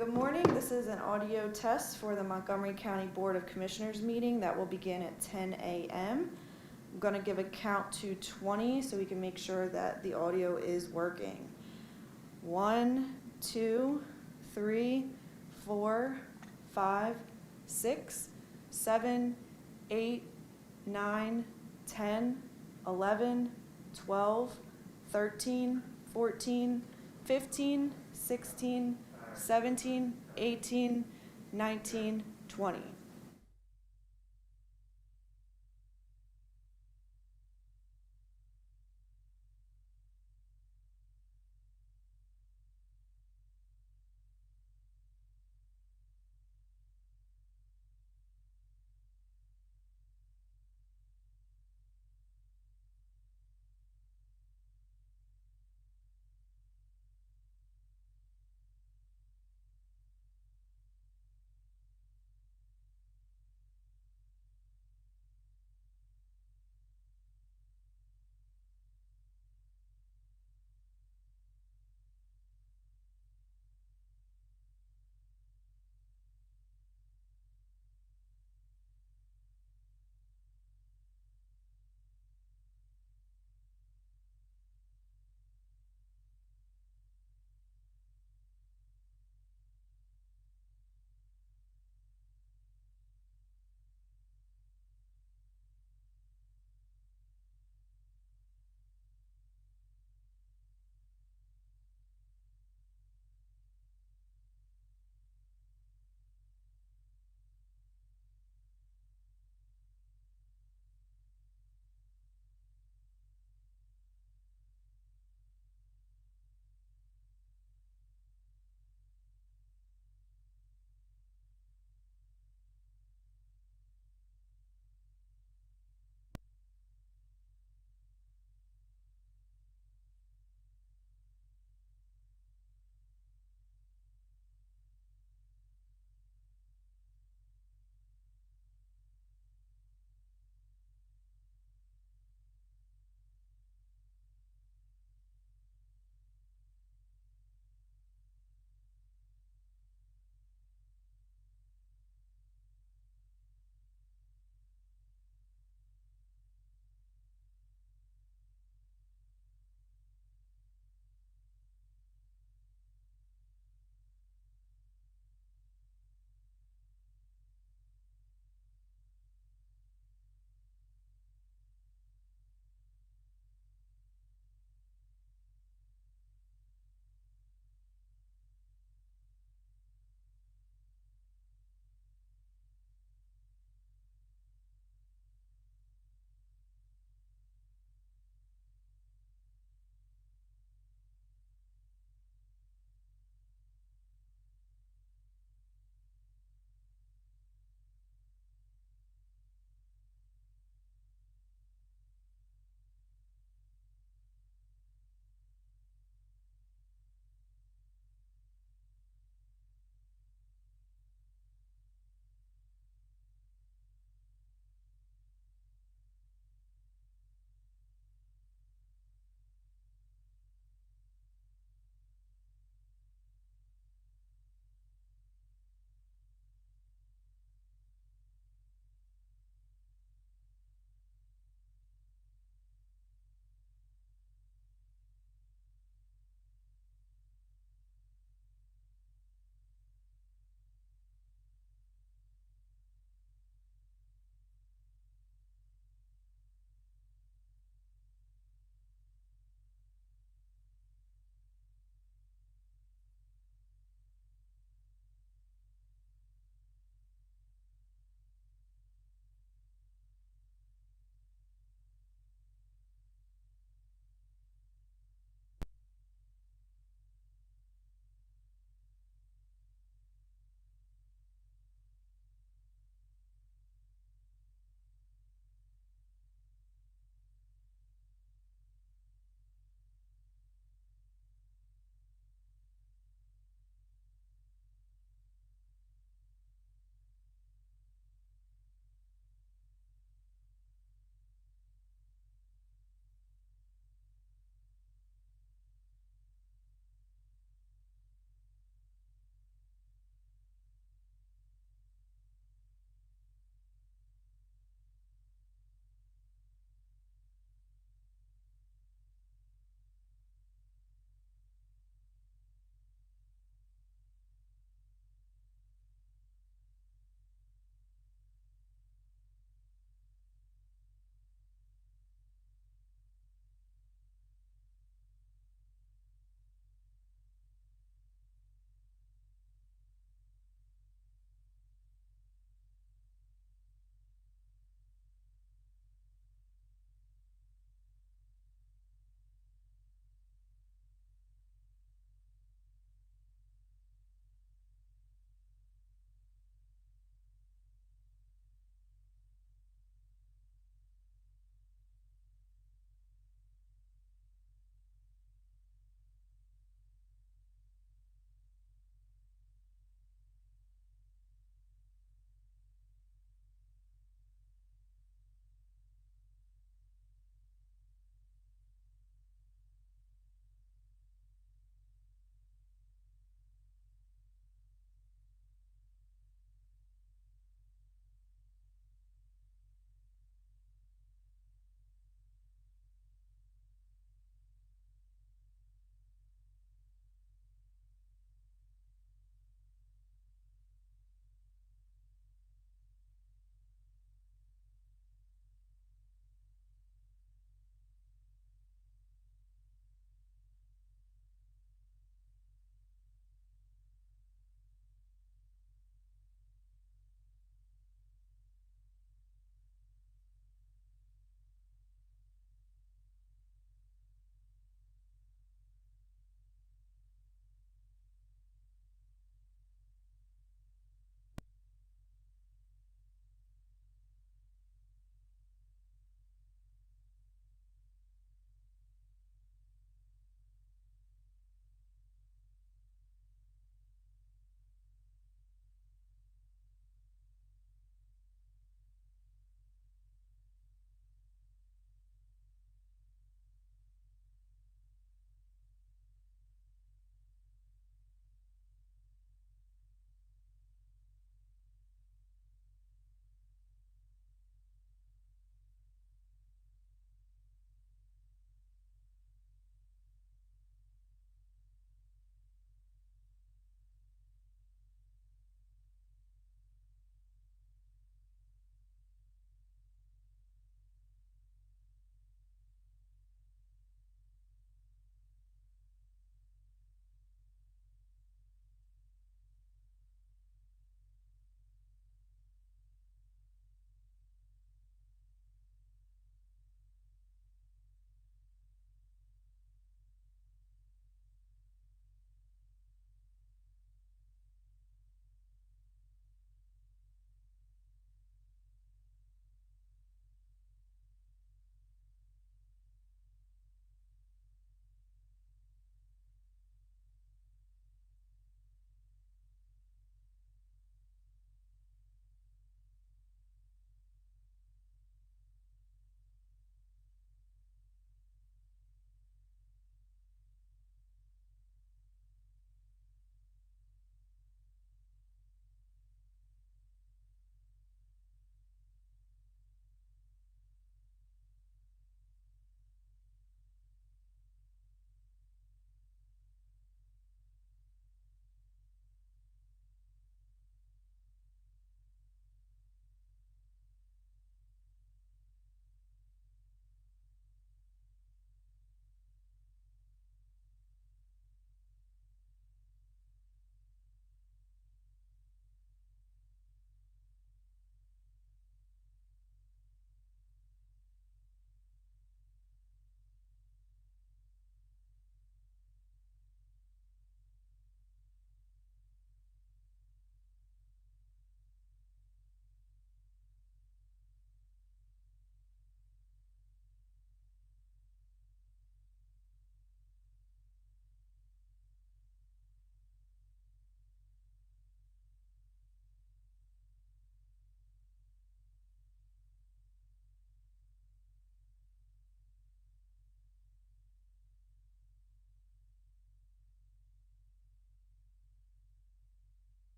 Good morning. This is an audio test for the Montgomery County Board of Commissioners meeting that will begin at 10 a.m. I'm going to give a count to 20 so we can make sure that the audio is working. 1, 2, 3, 4, 5, 6, 7, 8, 9, 10, 11, 12, 13, 14, 15, 16, 17, 18, 19, 20.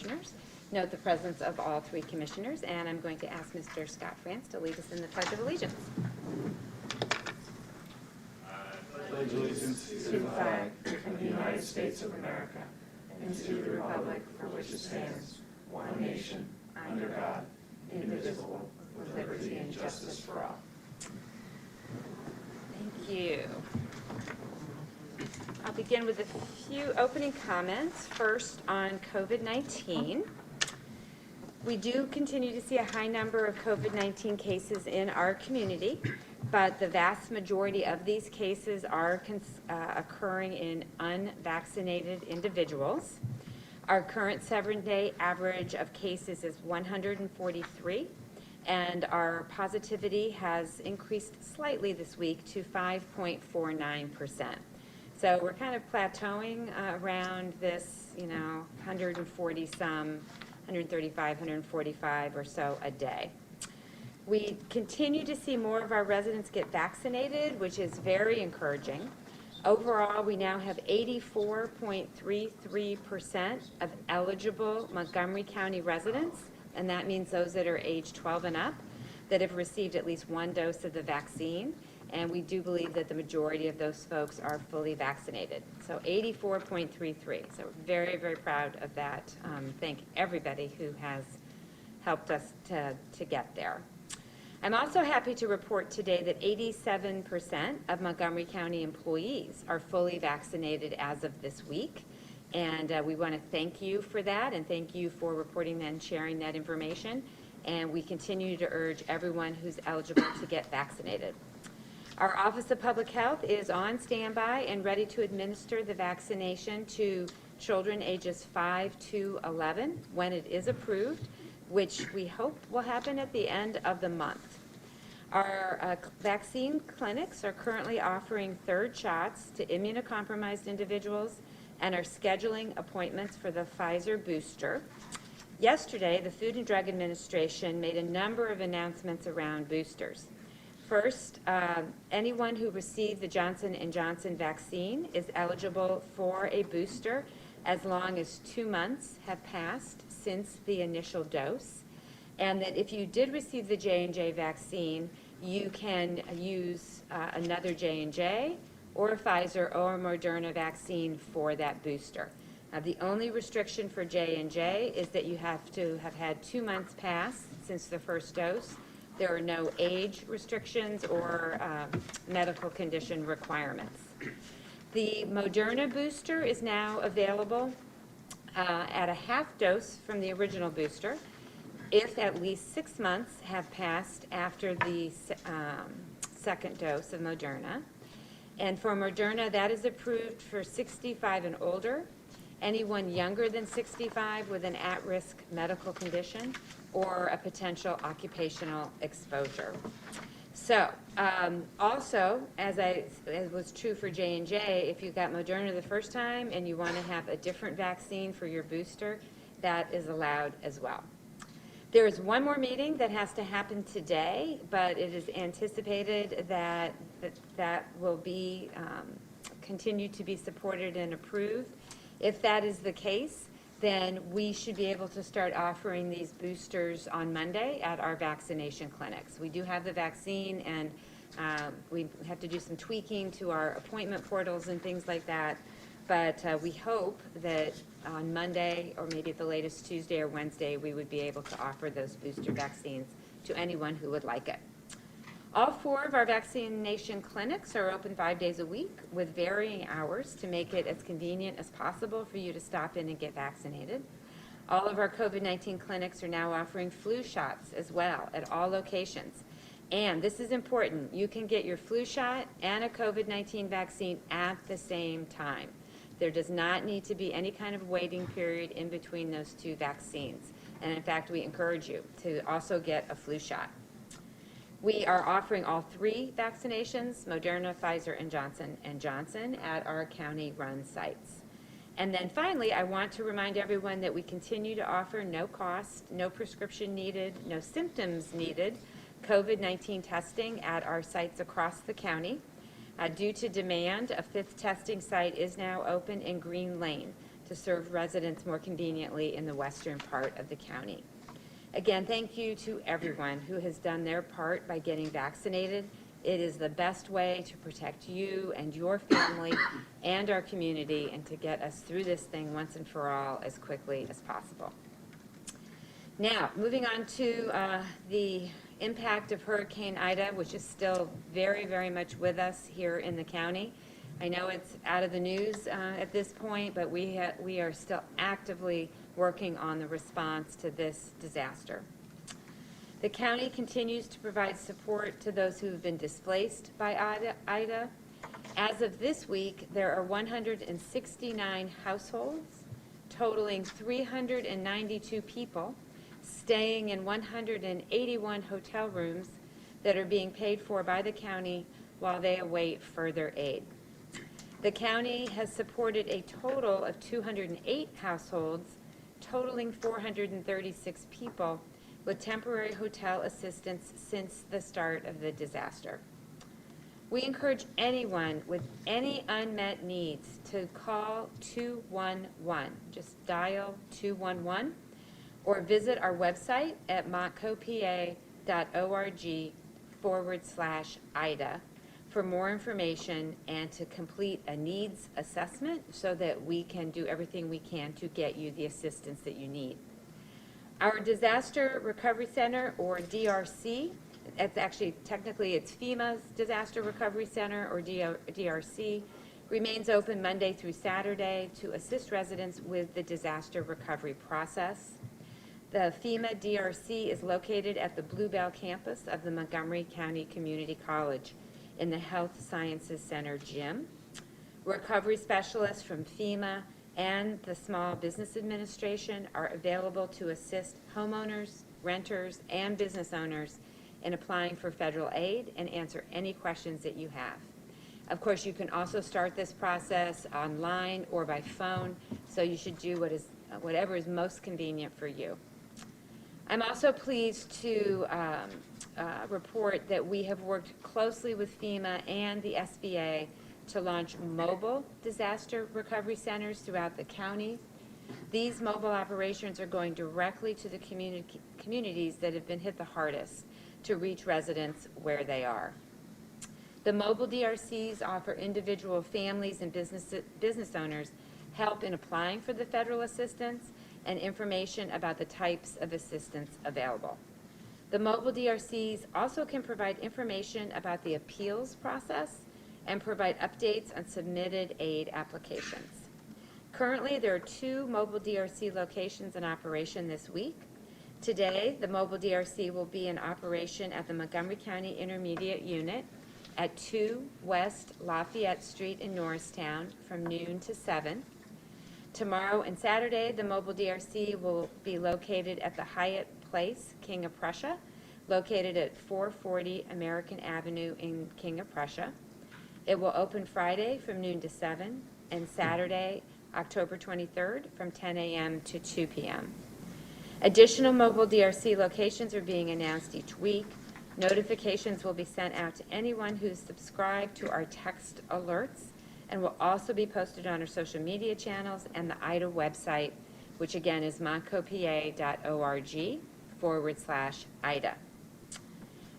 Commissioners. Note the presence of all 3 commissioners, and I'm going to ask Mr. Scott France to lead us in the Pledge of Allegiance. Pledge allegiance to the flag of the United States of America and to the republic for which it stands, one nation, under God, indivisible, with liberty and justice for all. Thank you. I'll begin with a few opening comments. First, on COVID-19. We do continue to see a high number of COVID-19 cases in our community, but the vast majority of these cases are occurring in unvaccinated individuals. Our current 7-day average of cases is 143, and our positivity has increased slightly this week to 5.49%. So we're kind of plateauing around this, 140 some, 135, 145 or so a day. We continue to see more of our residents get vaccinated, which is very encouraging. Overall, we now have 84.33% of eligible Montgomery County residents, and that means those that are age 12 and up, that have received at least 1 dose of the vaccine. And we do believe that the majority of those folks are fully vaccinated. So 84.33. So we're very, very proud of that. Thank everybody who has helped us to get there. I'm also happy to report today that 87% of Montgomery County employees are fully vaccinated as of this week. And we want to thank you for that, and thank you for reporting and sharing that information. And we continue to urge everyone who's eligible to get vaccinated. Our Office of Public Health is on standby and ready to administer the vaccination to children ages 5 to 11 when it is approved, which we hope will happen at the end of the month. Our vaccine clinics are currently offering 3rd shots to immunocompromised individuals and are scheduling appointments for the Pfizer booster. Yesterday, the Food and Drug Administration made a number of announcements around boosters. First, anyone who received the Johnson & Johnson vaccine is eligible for a booster as long as 2 months have passed since the initial dose. And that if you did receive the J&J vaccine, you can use another J&J or a Pfizer or a Moderna vaccine for that booster. The only restriction for J&J is that you have to have had 2 months pass since the first dose. There are no age restrictions or medical condition requirements. The Moderna booster is now available at a half dose from the original booster if at least 6 months have passed after the second dose of Moderna. And for Moderna, that is approved for 65 and older, anyone younger than 65 with an at-risk medical condition, or a potential occupational exposure. So, also, as was true for J&J, if you got Moderna the first time and you want to have a different vaccine for your booster, that is allowed as well. There is one more meeting that has to happen today, but it is anticipated that will be continue to be supported and approved. If that is the case, then we should be able to start offering these boosters on Monday at our vaccination clinics. We do have the vaccine, and we have to do some tweaking to our appointment portals and things like that. But we hope that on Monday, or maybe at the latest Tuesday or Wednesday, we would be able to offer those booster vaccines to anyone who would like it. All 4 of our vaccination clinics are open 5 days a week with varying hours to make it as convenient as possible for you to stop in and get vaccinated. All of our COVID-19 clinics are now offering flu shots as well at all locations. And this is important, you can get your flu shot and a COVID-19 vaccine at the same time. There does not need to be any kind of waiting period in between those 2 vaccines. And in fact, we encourage you to also get a flu shot. We are offering all 3 vaccinations, Moderna, Pfizer, and Johnson & Johnson, at our county-run sites. And then finally, I want to remind everyone that we continue to offer no cost, no prescription needed, no symptoms needed COVID-19 testing at our sites across the county. Due to demand, a 5th testing site is now open in Green Lane. to serve residents more conveniently in the western part of the county. Again, thank you to everyone who has done their part by getting vaccinated. It is the best way to protect you and your family and our community and to get us through this thing once and for all as quickly as possible. Now, moving on to the impact of Hurricane Ida, which is still very, very much with us here in the county. I know it's out of the news at this point, but we are still actively working on the response to this disaster. The county continues to provide support to those who have been displaced by Ida. As of this week, there are 169 households totaling 392 people staying in 181 hotel rooms that are being paid for by the county while they await further aid. The county has supported a total of 208 households totaling 436 people with temporary hotel assistance since the start of the disaster. We encourage anyone with any unmet needs to call 211. Just dial 211 or visit our website at montcopa.org/IDA for more information and to complete a needs assessment so that we can do everything we can to get you the assistance that you need. Our Disaster Recovery Center, or DRC, technically it's FEMA's Disaster Recovery Center, or DRC, remains open Monday through Saturday to assist residents with the disaster recovery process. The FEMA DRC is located at the Bluebell campus of the Montgomery County Community College in the Health Sciences Center gym. Recovery specialists from FEMA and the Small Business Administration are available to assist homeowners, renters, and business owners in applying for federal aid and answer any questions that you have. Of course, you can also start this process online or by phone, so you should do whatever is most convenient for you. I'm also pleased to report that we have worked closely with FEMA and the SBA to launch mobile disaster recovery centers throughout the county. These mobile operations are going directly to the communities that have been hit the hardest to reach residents where they are. The mobile DRCs offer individual families and business owners help in applying for the federal assistance and information about the types of assistance available. The mobile DRCs also can provide information about the appeals process and provide updates on submitted aid applications. Currently, there are 2 mobile DRC locations in operation this week. Today, the mobile DRC will be in operation at the Montgomery County Intermediate Unit at 2 West Lafayette Street in Norristown from noon to 7. Tomorrow and Saturday, the mobile DRC will be located at the Hyatt Place, King of Prussia, located at 440 American Avenue in King of Prussia. It will open Friday from noon to 7 and Saturday, October 23rd from 10 a.m. to 2 p.m. Additional mobile DRC locations are being announced each week. Notifications will be sent out to anyone who's subscribed to our text alerts and will also be posted on our social media channels and the IDA website, which again is montcopa.org/IDA.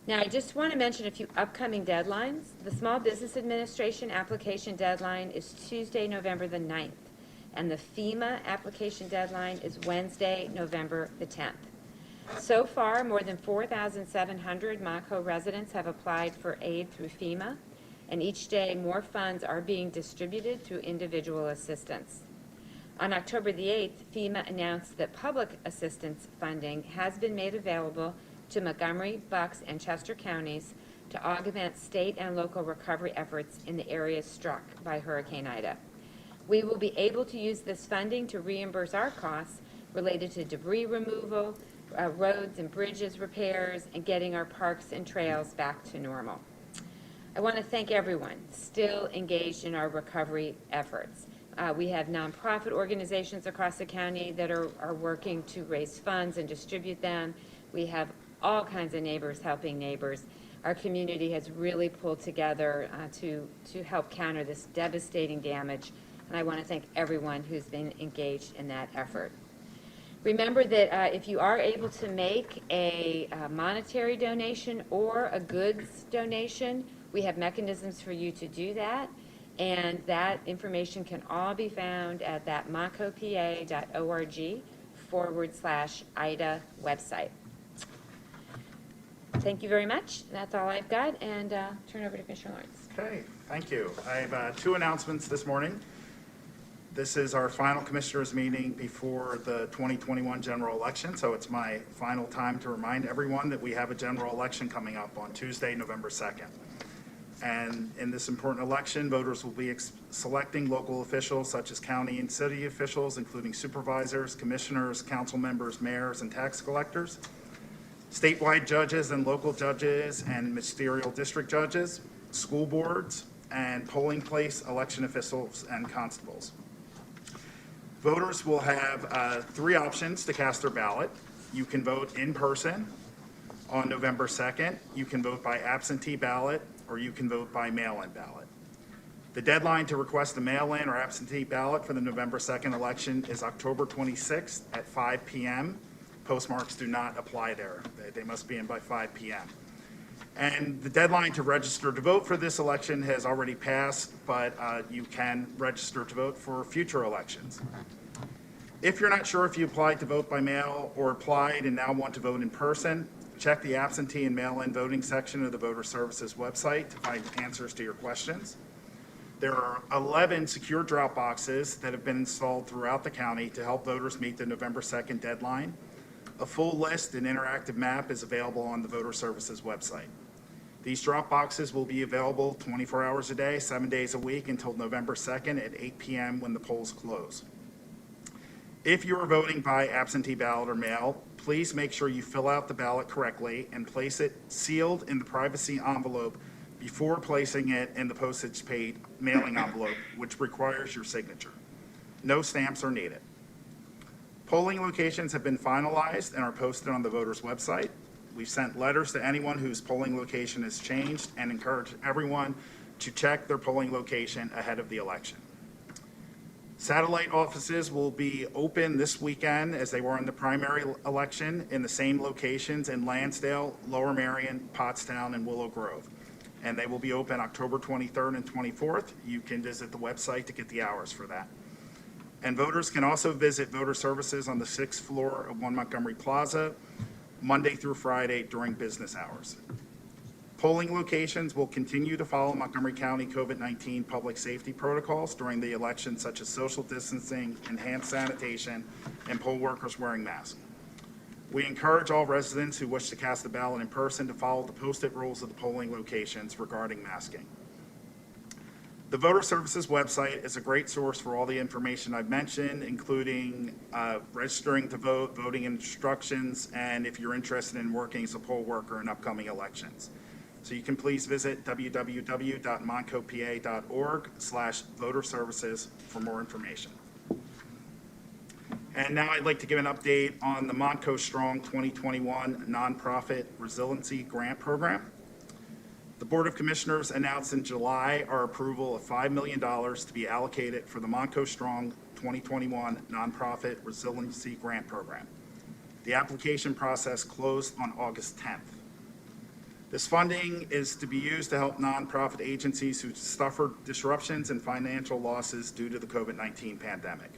Now, I just want to mention a few upcoming deadlines. The Small Business Administration application deadline is Tuesday, November the 9th, and the FEMA application deadline is Wednesday, November the 10th. So far, more than 4,700 MACO residents have applied for aid through FEMA, and each day more funds are being distributed through individual assistance. On October the 8th, FEMA announced that public assistance funding has been made available to Montgomery, Bucks, and Chester counties to augment state and local recovery efforts in the areas struck by Hurricane Ida. We will be able to use this funding to reimburse our costs related to debris removal, roads and bridges repairs, and getting our parks and trails back to normal. I want to thank everyone still engaged in our recovery efforts. We have nonprofit organizations across the county that are working to raise funds and distribute them. We have all kinds of neighbors helping neighbors. Our community has really pulled together to help counter this devastating damage and I want to thank everyone who's been engaged in that effort. Remember that if you are able to make a monetary donation or a goods donation, we have mechanisms for you to do that, and that information can all be found at that moncopa.org/IDA website. Thank you very much. That's all I've got, and turn over to Commissioner Lawrence. Okay, thank you. I have 2 announcements this morning. This is our final commissioners meeting before the 2021 general election, so it's my final time to remind everyone that we have a general election coming up on Tuesday, November 2nd. And in this important election, voters will be selecting local officials such as county and city officials, including supervisors, commissioners, council members, mayors, and tax collectors, statewide judges and local judges and ministerial district judges, school boards, and polling place election officials and constables. Voters will have 3 options to cast their ballot. You can vote in person on November 2nd. You can vote by absentee ballot, or you can vote by mail-in ballot. The deadline to request a mail-in or absentee ballot for the November 2nd election is October 26th at 5 p.m. Postmarks do not apply there. They must be in by 5 p.m. And the deadline to register to vote for this election has already passed, but you can register to vote for future elections. If you're not sure if you applied to vote by mail or applied and now want to vote in person, check the absentee and mail-in voting section of the Voter Services website to find answers to your questions. There are 11 secure drop boxes that have been installed throughout the county to help voters meet the November 2nd deadline. A full list and interactive map is available on the Voter Services website. These drop boxes will be available 24 hours a day, 7 days a week until November 2nd at 8 p.m. when the polls close. If you are voting by absentee ballot or mail, please make sure you fill out the ballot correctly and place it sealed in the privacy envelope before placing it in the postage-paid mailing envelope, which requires your signature. No stamps are needed. Polling locations have been finalized and are posted on the voters' website. We've sent letters to anyone whose polling location has changed and encourage everyone to check their polling location ahead of the election. Satellite offices will be open this weekend as they were in the primary election in the same locations in Lansdale, Lower Merion, Pottstown, and Willow Grove. And they will be open October 23rd and 24th. You can visit the website to get the hours for that. And voters can also visit Voter Services on the 6th floor of 1 Montgomery Plaza, Monday through Friday during business hours. Polling locations will continue to follow Montgomery County COVID-19 public safety protocols during the election, such as social distancing, enhanced sanitation, and poll workers wearing masks. We encourage all residents who wish to cast a ballot in person to follow the posted rules of the polling locations regarding masking. The Voter Services website is a great source for all the information I've mentioned, including registering to vote, voting instructions, and if you're interested in working as a poll worker in upcoming elections. So you can please visit www.montcopa.org/voterservices for more information. And now I'd like to give an update on the Montco Strong 2021 Nonprofit Resiliency Grant Program. The Board of Commissioners announced in July our approval of $5 million to be allocated for the Montco Strong 2021 Nonprofit Resiliency Grant Program. The application process closed on August 10th. This funding is to be used to help nonprofit agencies who suffered disruptions and financial losses due to the COVID-19 pandemic.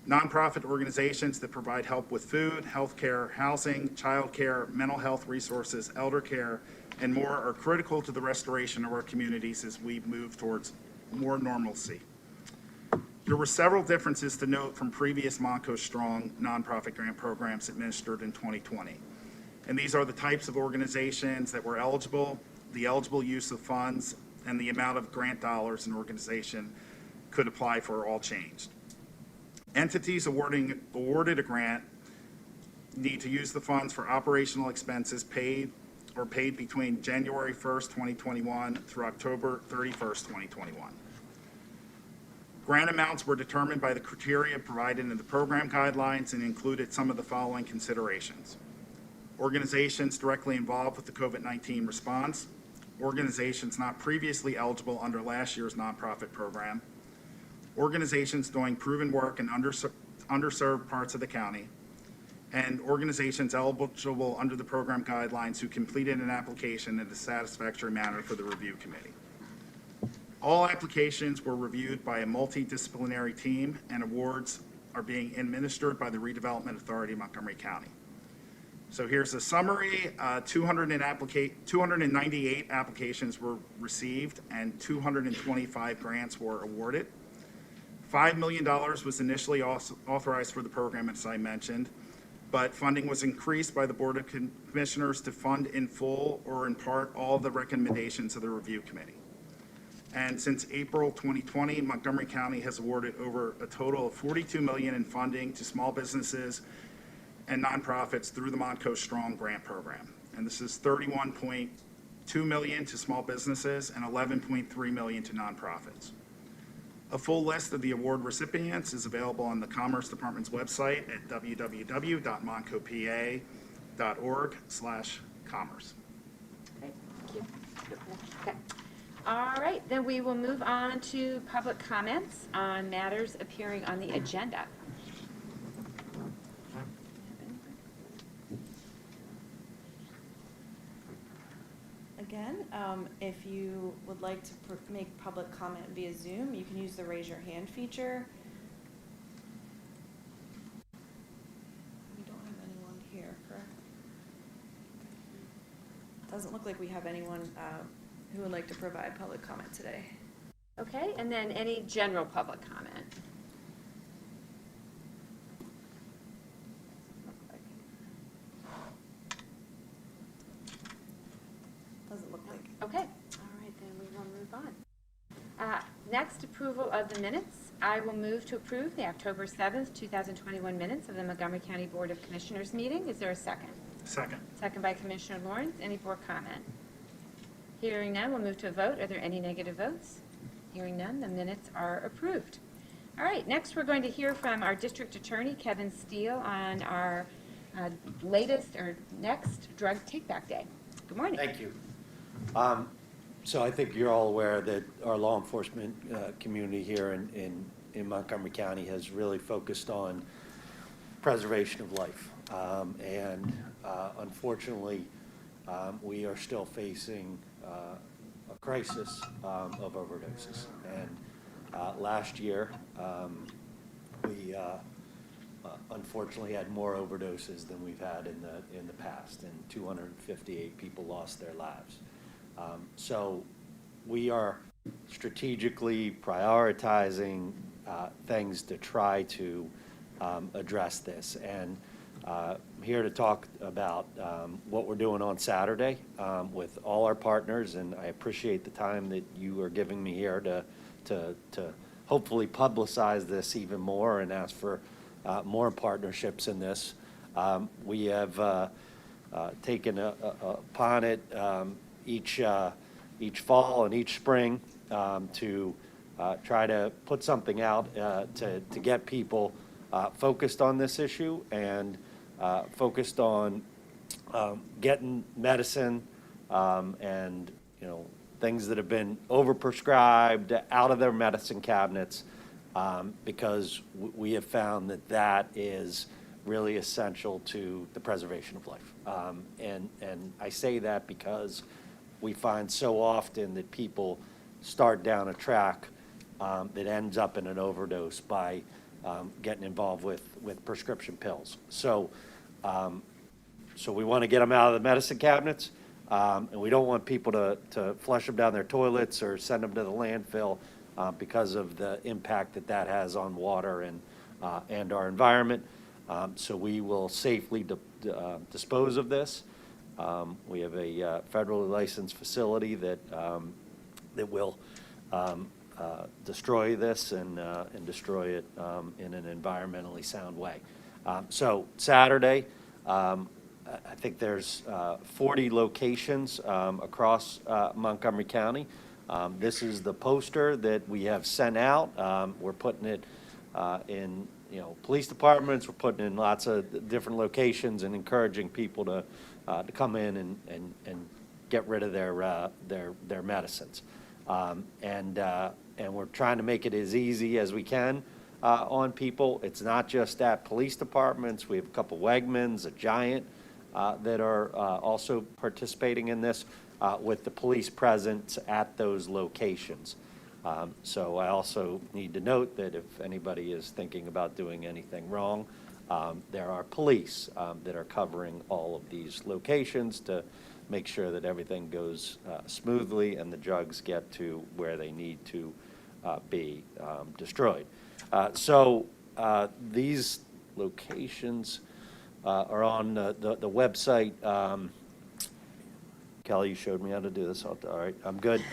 Nonprofit organizations that provide help with food, healthcare, housing, childcare, mental health resources, elder care, and more are critical to the restoration of our communities as we move towards more normalcy. There were several differences to note from previous Montco Strong nonprofit grant programs administered in 2020. And these are the types of organizations that were eligible, the eligible use of funds, and the amount of grant dollars an organization could apply for all changed. Entities awarded a grant need to use the funds for operational expenses paid between January 1st, 2021 through October 31st, 2021. Grant amounts were determined by the criteria provided in the program guidelines and included some of the following considerations: organizations directly involved with the COVID-19 response, organizations not previously eligible under last year's nonprofit program, organizations doing proven work in underserved parts of the county, and organizations eligible under the program guidelines who completed an application in a satisfactory manner for the review committee. All applications were reviewed by a multidisciplinary team, and awards are being administered by the Redevelopment Authority of Montgomery County. So here's a summary. 298 applications were received and 225 grants were awarded. $5 million was initially authorized for the program, as I mentioned, but funding was increased by the Board of Commissioners to fund in full or in part all the recommendations of the review committee. And since April 2020, Montgomery County has awarded over a total of $42 million in funding to small businesses and nonprofits through the Montco Strong Grant Program. And this is $31.2 million to small businesses and $11.3 million to nonprofits. A full list of the award recipients is available on the Commerce Department's website at www.montcopa.org/commerce. Great, thank you. Okay. All right, then we will move on to public comments on matters appearing on the agenda. Again, if you would like to make public comment via Zoom, you can use the raise your hand feature. We don't have anyone here, correct? Doesn't look like we have anyone who would like to provide public comment today. Okay, and then any general public comment? Doesn't look like. Okay, all right, then we will move on. Next, approval of the minutes. I will move to approve the October 7th, 2021 minutes of the Montgomery County Board of Commissioners meeting. Is there a second? Second. Second by Commissioner Lawrence. Any board comment? Hearing none, we'll move to a vote. Are there any negative votes? Hearing none, the minutes are approved. All right, next we're going to hear from our District Attorney, Kevin Steele, on our latest or next drug take-back day. Good morning. Thank you. So I think you're all aware that our law enforcement community here in Montgomery County has really focused on preservation of life. Unfortunately, we are still facing a crisis of overdoses. And last year, we unfortunately had more overdoses than we've had in the past, and 258 people lost their lives. So we are strategically prioritizing things to try to address this. And I'm here to talk about what we're doing on Saturday with all our partners, and I appreciate the time that you are giving me here to hopefully publicize this even more and ask for more partnerships in this. We have taken upon it each fall and each spring to try to put something out to get people focused on this issue and focused on getting medicine and things that have been overprescribed out of their medicine cabinets, because we have found that is really essential to the preservation of life. And I say that because we find so often that people start down a track that ends up in an overdose by getting involved with prescription pills. So we want to get them out of the medicine cabinets, and we don't want people to flush them down their toilets or send them to the landfill because of the impact that has on water and our environment. So we will safely dispose of this. We have a federally licensed facility that will destroy this and destroy it in an environmentally sound way. So Saturday, I think there's 40 locations across Montgomery County. This is the poster that we have sent out. We're putting it in police departments. We're putting in lots of different locations and encouraging people to come in and get rid of their medicines. and we're trying to make it as easy as we can on people. It's not just at police departments. We have a couple Wegmans, a Giant, that are also participating in this with the police presence at those locations. So I also need to note that if anybody is thinking about doing anything wrong, there are police that are covering all of these locations to make sure that everything goes smoothly and the drugs get to where they need to be destroyed. So these locations are on the website. Kelly, you showed me how to do this. All right, I'm good.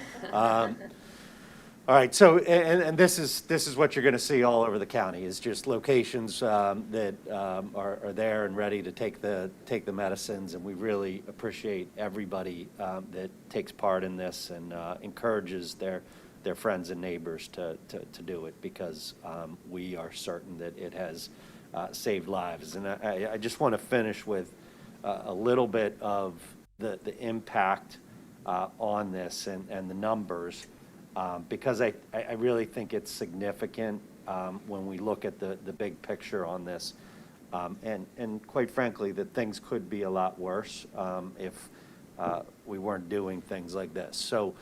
All right, so, and this is what you're going to see all over the county, is just locations that are there and ready to take the medicines, and we really appreciate everybody that takes part in this and encourages their friends and neighbors to do it, because we are certain that it has saved lives. And I just want to finish with a little bit of the impact on this and the numbers. Because I really think it's significant when we look at the big picture on this. And quite frankly, that things could be a lot worse if we weren't doing things like this. So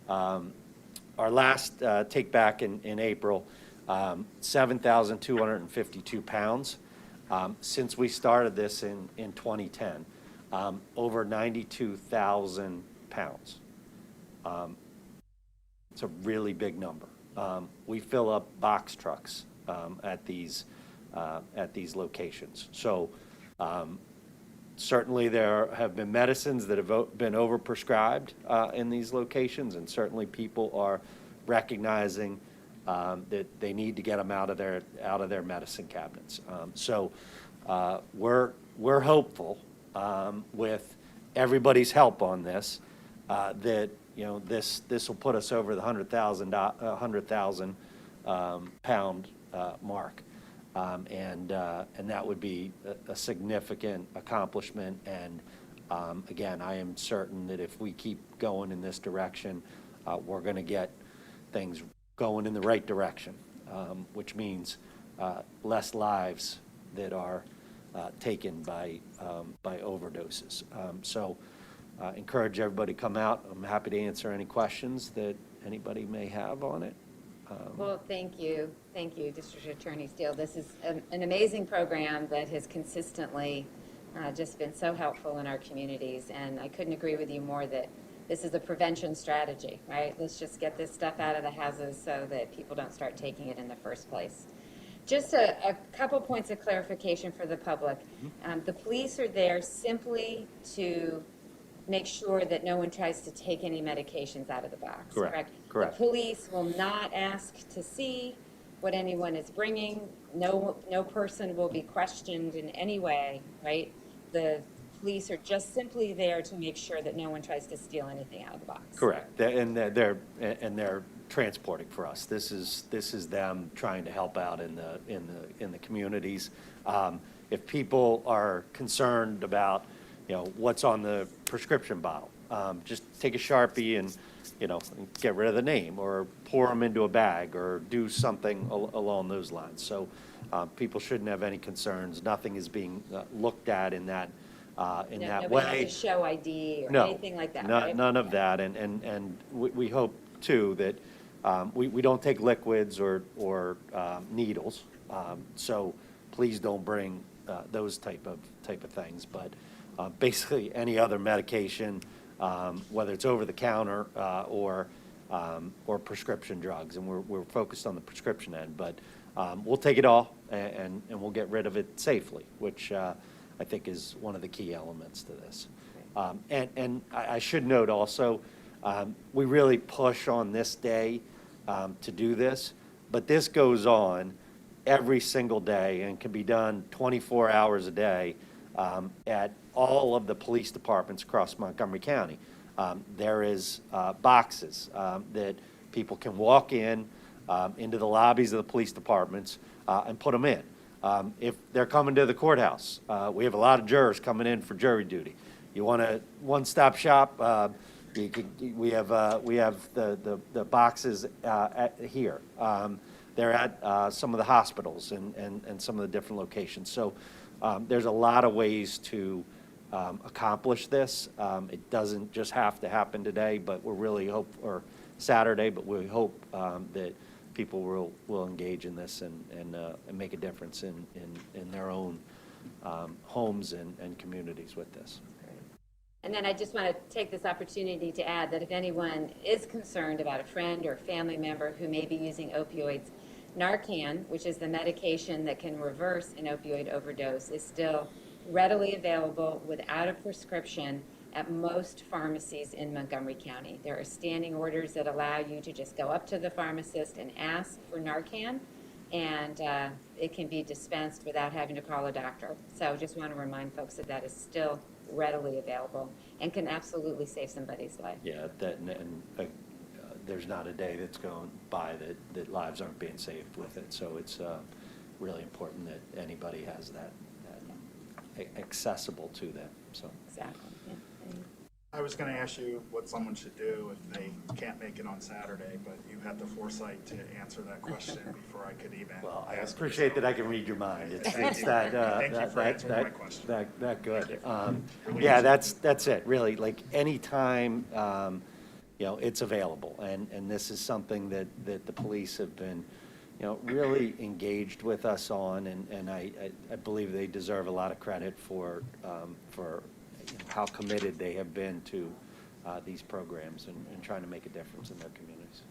our last take back in April, 7,252 pounds. Since we started this in 2010, over 92,000 pounds. It's a really big number. We fill up box trucks at these locations. So certainly there have been medicines that have been overprescribed in these locations, and certainly people are recognizing that they need to get them out of their medicine cabinets. So we're hopeful with everybody's help on this that this will put us over the 100,000 pound mark, and that would be a significant accomplishment. And again, I am certain that if we keep going in this direction, we're going to get things going in the right direction, which means less lives that are taken by overdoses. So. Encourage everybody to come out. I'm happy to answer any questions that anybody may have on it. Well, thank you, District Attorney Steele. This is an amazing program that has consistently just been so helpful in our communities, and I couldn't agree with you more that this is a prevention strategy, right? Let's just get this stuff out of the houses so that people don't start taking it in the first place. Just a couple points of clarification for the public. The police are there simply to make sure that no one tries to take any medications out of the box. Correct. The police will not ask to see what anyone is bringing. No person will be questioned in any way, right? The police are just simply there to make sure that no one tries to steal anything out of the box. Correct. And they're transporting for us. This is them trying to help out in the communities. If people are concerned about what's on the prescription bottle, just take a Sharpie and get rid of the name, or pour them into a bag, or do something along those lines. So people shouldn't have any concerns. Nothing is being looked at in that way. Nobody has to show ID or anything like that, right? None of that. And we hope too that we don't take liquids or needles. So please don't bring those type of things. But basically any other medication, whether it's over the counter or prescription drugs, and we're focused on the prescription end. But we'll take it all and we'll get rid of it safely, which I think is one of the key elements to this. And I should note also, we really push on this day to do this, but this goes on every single day and can be done 24 hours a day at all of the police departments across Montgomery County. There is boxes that people can walk into the lobbies of the police departments and put them in. If they're coming to the courthouse, we have a lot of jurors coming in for jury duty. You want a one-stop shop, We have the boxes here. They're at some of the hospitals and some of the different locations. So there's a lot of ways to accomplish this. It doesn't just have to happen today, but we're really or Saturday, but we hope that people will engage in this and make a difference in their own homes and communities with this. And then I just want to take this opportunity to add that if anyone is concerned about a friend or family member who may be using opioids, Narcan, which is the medication that can reverse an opioid overdose, is still readily available without a prescription at most pharmacies in Montgomery County. There are standing orders that allow you to just go up to the pharmacist and ask for Narcan, and it can be dispensed without having to call a doctor. So just want to remind folks that that is still readily available and can absolutely save somebody's life. Yeah, there's not a day that's going by that lives aren't being saved with it. So it's really important that anybody has that accessible to them. So Exactly. Yeah. I was going to ask you what someone should do if they can't make it on Saturday, but you had the foresight to answer that question before I could even. well, I ask appreciate it. that I can read your mind. It's Thank you. that Thank you for answering my question. that good. Really Yeah, easy. that's it. Really, like anytime, it's available, and this is something that the police have been, really engaged with us on, and I believe they deserve a lot of credit for how committed they have been to these programs and trying to make a difference in their communities.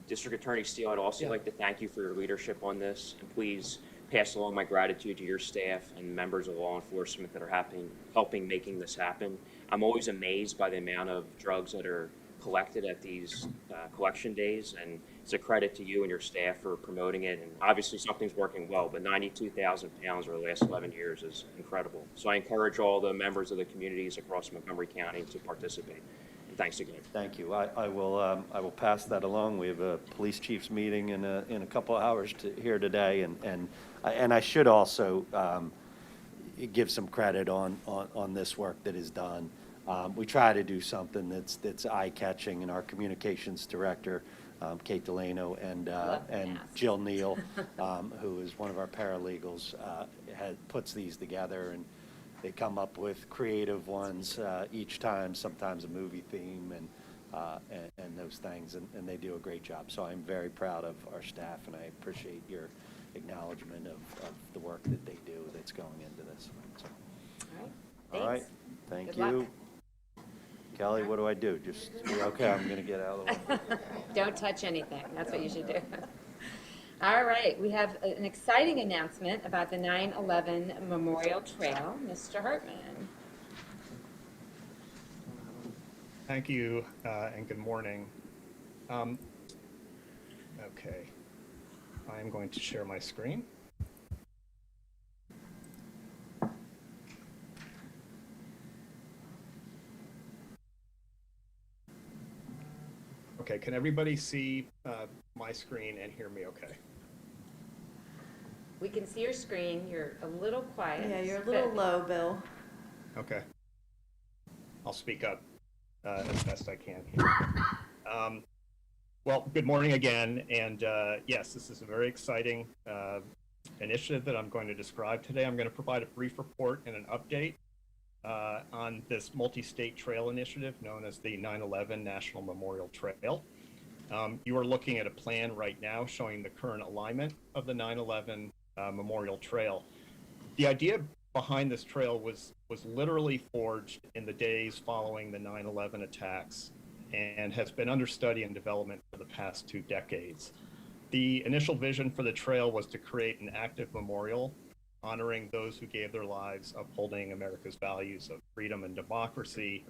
District Attorney Steele, I'd also like to thank you for your leadership on this, and please pass along my gratitude to your staff and members of law enforcement that are helping making this happen. I'm always amazed by the amount of drugs that are collected at these collection days, and it's a credit to you and your staff for promoting it. And obviously something's working well, but 92,000 pounds over the last 11 years is incredible. So I encourage all the members of the communities across Montgomery County to participate. And thanks again. Thank you. I will pass that along. We have a police chiefs meeting in a couple of hours here today, and I should also give some credit on this work that is done. We try to do something that's eye-catching, and our communications director, Kate Delano, and Jill Neal, who is one of our paralegals, puts these together, and they come up with creative ones each time, sometimes a movie theme and those things, and they do a great job. So I'm very proud of our staff, and I appreciate your acknowledgement of the work that they do that's going into this. So, All right. Thank Good luck. you. Kelly, what do I do? Just, okay, I'm going to get out of the way. Don't touch anything. That's what you should do. All right. We have an exciting announcement about the 9/11 Memorial Trail. Mr. Hartman. Thank you, and good morning. Okay. I am going to share my screen. Okay, can everybody see my screen and hear me okay? We can see your screen. You're a little quiet. Yeah, you're a little but- low, Bill. Okay. I'll speak up as best I can here. Well, good morning again, and yes, this is a very exciting initiative that I'm going to describe today. I'm going to provide a brief report and an update on this multi-state trail initiative known as the 9/11 National Memorial Trail. You are looking at a plan right now showing the current alignment of the 9/11 Memorial Trail. The idea behind this trail was literally forged in the days following the 9/11 attacks and has been under study and development for the past 2 decades. The initial vision for the trail was to create an active memorial honoring those who gave their lives upholding America's values of freedom and democracy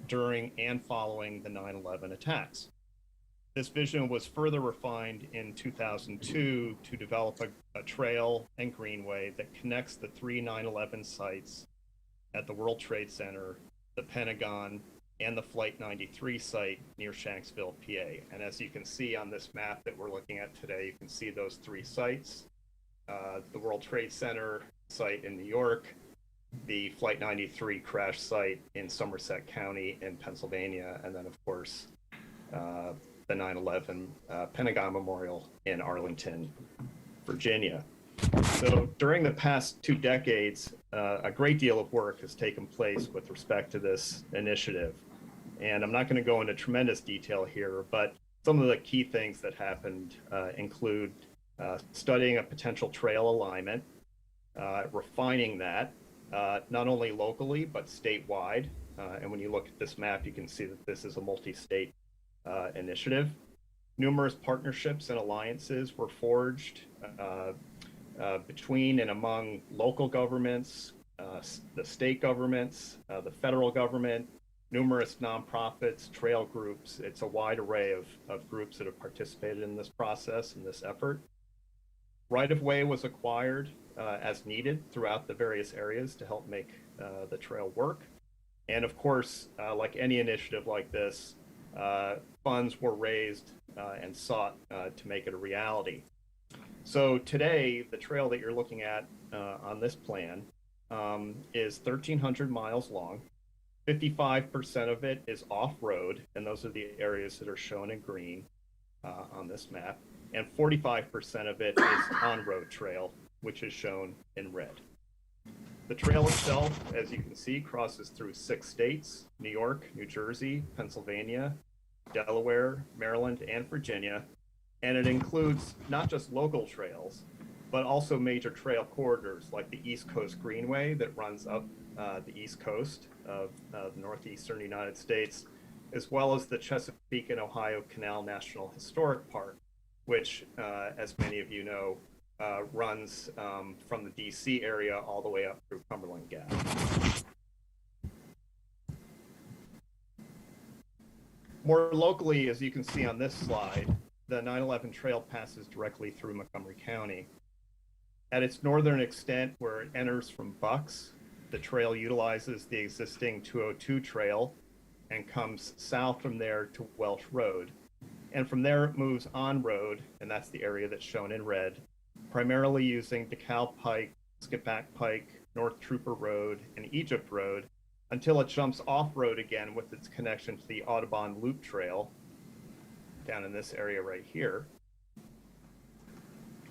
during and following the 9/11 attacks. This vision was further refined in 2002 to develop a trail and greenway that connects the 3 9/11 sites at the World Trade Center, the Pentagon, and the Flight 93 site near Shanksville, PA. And as you can see on this map that we're looking at today, you can see those 3 sites. The World Trade Center site in New York, the Flight 93 crash site in Somerset County in Pennsylvania, and then, of course, the 9/11 Pentagon Memorial in Arlington, Virginia. So during the past 2 decades, a great deal of work has taken place with respect to this initiative. And I'm not going to go into tremendous detail here, but some of the key things that happened include studying a potential trail alignment, refining that, not only locally, but statewide. And when you look at this map, you can see that this is a multi-state initiative. Numerous partnerships and alliances were forged between and among local governments, the state governments, the federal government, numerous nonprofits, trail groups. It's a wide array of groups that have participated in this process and this effort. Right-of-way was acquired as needed throughout the various areas to help make the trail work. And of course, like any initiative like this, funds were raised and sought to make it a reality. So today, the trail that you're looking at on this plan is 1,300 miles long. 55% of it is off-road, and those are the areas that are shown in green on this map. And 45% of it is on-road trail, which is shown in red. The trail itself, as you can see, crosses through 6 states: New York, New Jersey, Pennsylvania, Delaware, Maryland, and Virginia. And it includes not just local trails, but also major trail corridors like the East Coast Greenway that runs up the East Coast of the northeastern United States, as well as the Chesapeake and Ohio Canal National Historic Park, which, as many of you know, runs from the DC area all the way up through Cumberland Gap. More locally, as you can see on this slide, the 9/11 trail passes directly through Montgomery County. At its northern extent, where it enters from Bucks, the trail utilizes the existing 202 trail and comes south from there to Welsh Road. And from there, it moves on road, and that's the area that's shown in red, primarily using DeKalb Pike, Skippack Pike, North Trooper Road, and Egypt Road, until it jumps off-road again with its connection to the Audubon Loop Trail down in this area right here,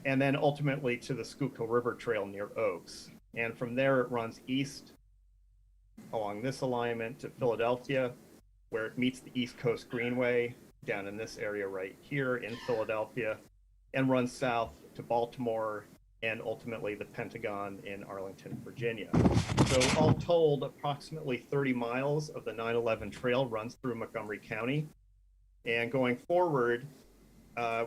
and then ultimately to the Schuylkill River Trail near Oaks. And from there, it runs east along this alignment to Philadelphia, where it meets the East Coast Greenway down in this area right here in Philadelphia, and runs south to Baltimore and ultimately the Pentagon in Arlington, Virginia. So all told, approximately 30 miles of the 9/11 trail runs through Montgomery County. And going forward,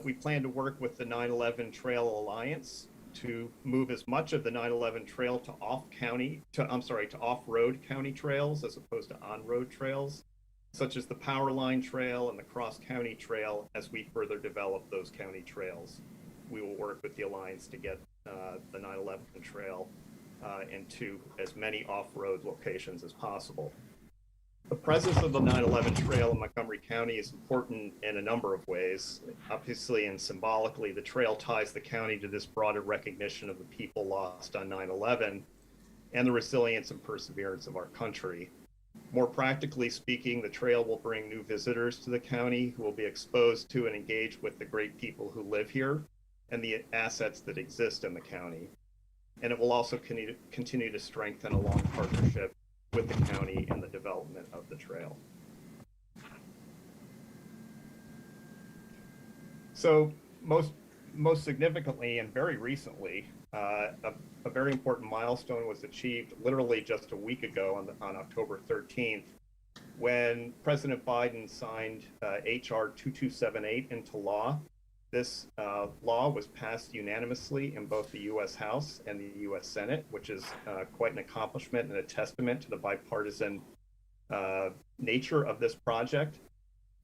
we plan to work with the 9/11 Trail Alliance to move as much of the 9/11 trail to off-road county trails as opposed to on-road trails, such as the Power Line Trail and the Cross County Trail. As we further develop those county trails, we will work with the Alliance to get the 9/11 trail into as many off-road locations as possible. The presence of the 9/11 trail in Montgomery County is important in a number of ways. Obviously and symbolically, the trail ties the county to this broader recognition of the people lost on 9/11 and the resilience and perseverance of our country. More practically speaking, the trail will bring new visitors to the county who will be exposed to and engaged with the great people who live here and the assets that exist in the county. And it will also continue to strengthen a long partnership with the county and the development of the trail. So most significantly and very recently, a very important milestone was achieved literally just a week ago on October 13th, when President Biden signed HR 2278 into law. This law was passed unanimously in both the U.S. House and the U.S. Senate, which is quite an accomplishment and a testament to the bipartisan nature of this project.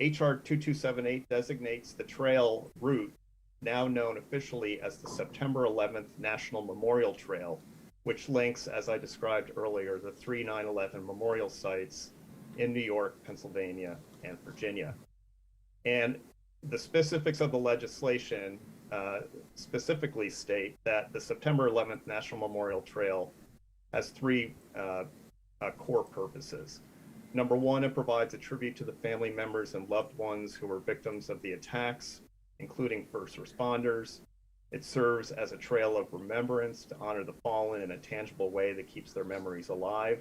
HR 2278 designates the trail route, now known officially as the September 11th National Memorial Trail, which links, as I described earlier, the 3 9/11 memorial sites in New York, Pennsylvania, and Virginia. And the specifics of the legislation specifically state that the September 11th National Memorial Trail has three core purposes. Number one, it provides a tribute to the family members and loved ones who were victims of the attacks, including first responders. It serves as a trail of remembrance to honor the fallen in a tangible way that keeps their memories alive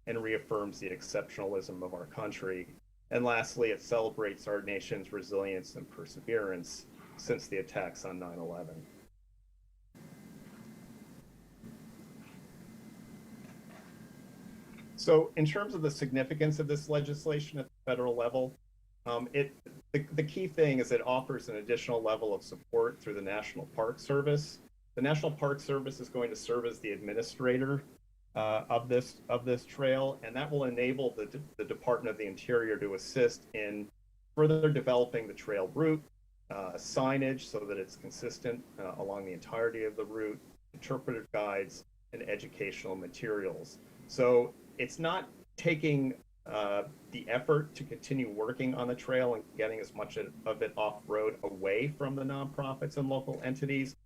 and reaffirms the exceptionalism of our country. And lastly, it celebrates our nation's resilience and perseverance since the attacks on 9/11. So in terms of the significance of this legislation at the federal level, the key thing is it offers an additional level of support through the National Park Service. The National Park Service is going to serve as the administrator of this trail, and that will enable the Department of the Interior to assist in further developing the trail route, signage so that it's consistent along the entirety of the route, interpretive guides, and educational materials. So it's not taking the effort to continue working on the trail and getting as much of it off-road away from the nonprofits and local entities.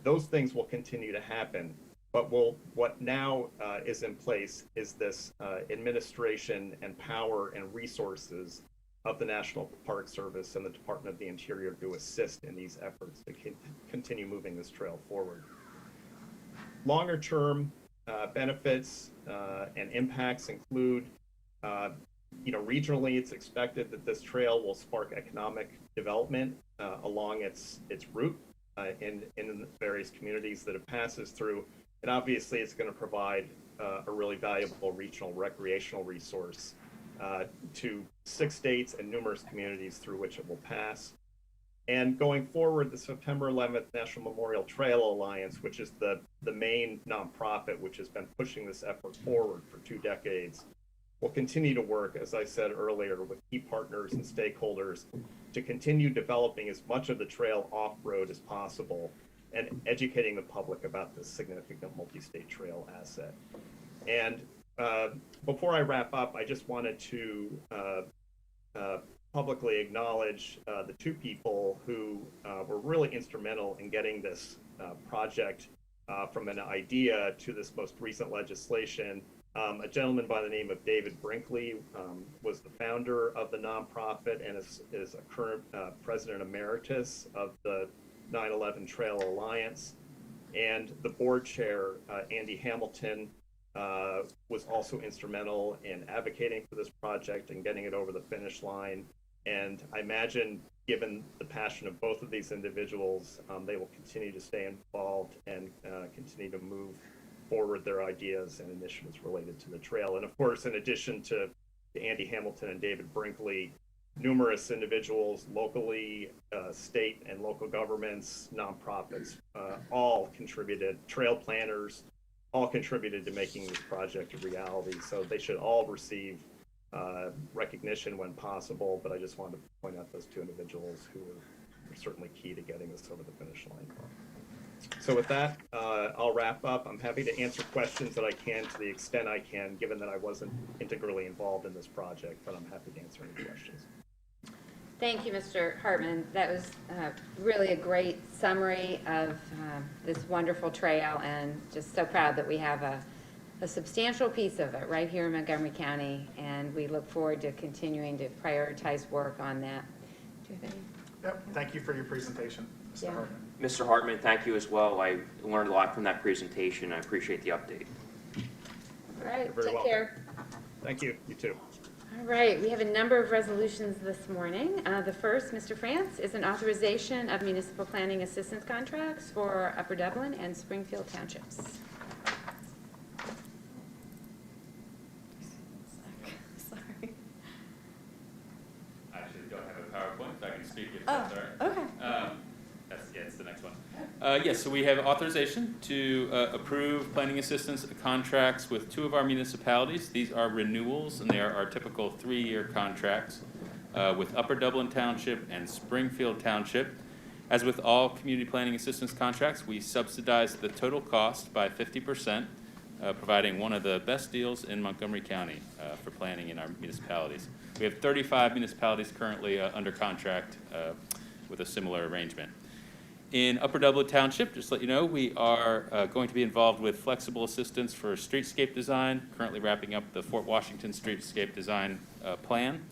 Those things will continue to happen. But what now is in place is this administration and power and resources of the National Park Service and the Department of the Interior to assist in these efforts to continue moving this trail forward. Longer term benefits and impacts include, regionally, it's expected that this trail will spark economic development along its route in the various communities that it passes through. And obviously, it's going to provide a really valuable regional recreational resource to 6 states and numerous communities through which it will pass. And going forward, the September 11th National Memorial Trail Alliance, which is the main nonprofit which has been pushing this effort forward for 2 decades, will continue to work, as I said earlier, with key partners and stakeholders to continue developing as much of the trail off-road as possible and educating the public about this significant multi-state trail asset. And before I wrap up, I just wanted to publicly acknowledge the 2 people who were really instrumental in getting this project from an idea to this most recent legislation. A gentleman by the name of David Brinkley was the founder of the nonprofit and is a current president emeritus of the 9/11 Trail Alliance. And the board chair, Andy Hamilton, was also instrumental in advocating for this project and getting it over the finish line. And I imagine, given the passion of both of these individuals, they will continue to stay involved and continue to move forward their ideas and initiatives related to the trail. And of course, in addition to Andy Hamilton and David Brinkley, numerous individuals locally, state and local governments, nonprofits, all contributed, trail planners, all contributed to making this project a reality. So they should all receive recognition when possible, but I just wanted to point out those 2 individuals who were certainly key to getting this over the finish line. So with that, I'll wrap up. I'm happy to answer questions that I can to the extent I can, given that I wasn't integrally involved in this project, but I'm happy to answer any questions. Thank you, Mr. Hartman. That was really a great summary of this wonderful trail, and just so proud that we have a substantial piece of it right here in Montgomery County, and we look forward to continuing to prioritize work on that. Do you have any? Yep, thank you for your presentation, Mr. Hartman. Mr. Hartman, thank you as well. I learned a lot from that presentation. I appreciate the update. All right, You're very take welcome. care. Thank you. You too. All right, we have a number of resolutions this morning. The first, Mr. France, is an authorization of municipal planning assistance contracts for Upper Dublin and Springfield Townships. Sorry. I actually don't have a PowerPoint, so I can speak if that's all right. Okay. It's the next one. Yes, so we have authorization to approve planning assistance contracts with 2 of our municipalities. These are renewals, and they are our typical 3-year contracts with Upper Dublin Township and Springfield Township. As with all community planning assistance contracts, we subsidize the total cost by 50%, providing one of the best deals in Montgomery County for planning in our municipalities. We have 35 municipalities currently under contract with a similar arrangement. In Upper Dublin Township, just to let you know, we are going to be involved with flexible assistance for streetscape design, currently wrapping up the Fort Washington streetscape design plan,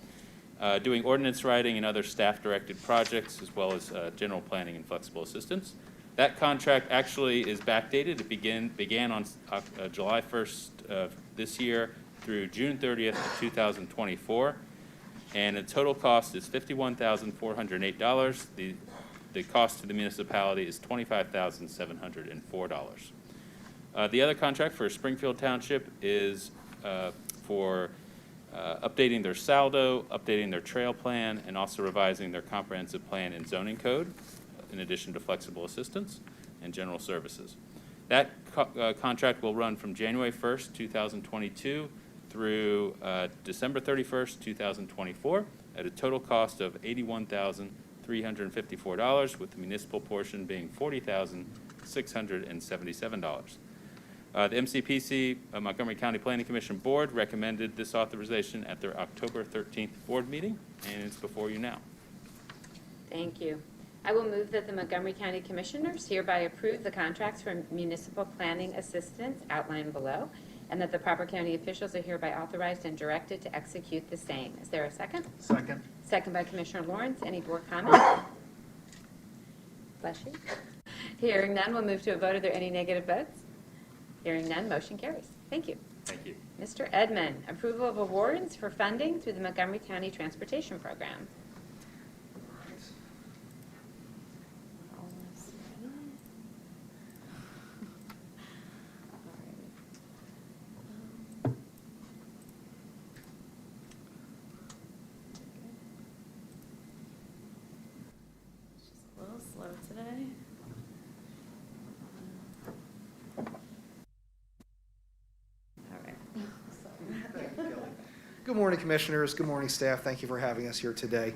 doing ordinance writing and other staff-directed projects, as well as general planning and flexible assistance. That contract actually is backdated. It began on July 1st of this year through June 30th of 2024, and the total cost is $51,408. The cost to the municipality is $25,704. The other contract for Springfield Township is for updating their saldo, updating their trail plan, and also revising their comprehensive plan and zoning code, in addition to flexible assistance and general services. That contract will run from January 1st, 2022 through December 31st, 2024 at a total cost of $81,354, with the municipal portion being $40,677. The MCPC Montgomery County Planning Commission Board recommended this authorization at their October 13th board meeting, and it's before you now. Thank you. I will move that the Montgomery County Commissioners hereby approve the contracts for municipal planning assistance outlined below, and that the proper county officials are hereby authorized and directed to execute the same. Is there a second? Second. Second by Commissioner Lawrence. Any board comments? Bless you. Hearing none, we'll move to a vote. Are there any negative votes? Hearing none, motion carries. Thank you. Thank you. Mr. Edmond, approval of awards for funding through the Montgomery County Transportation Program. Today. All right. Good morning, Commissioners. Good morning, staff. Thank you for having us here today.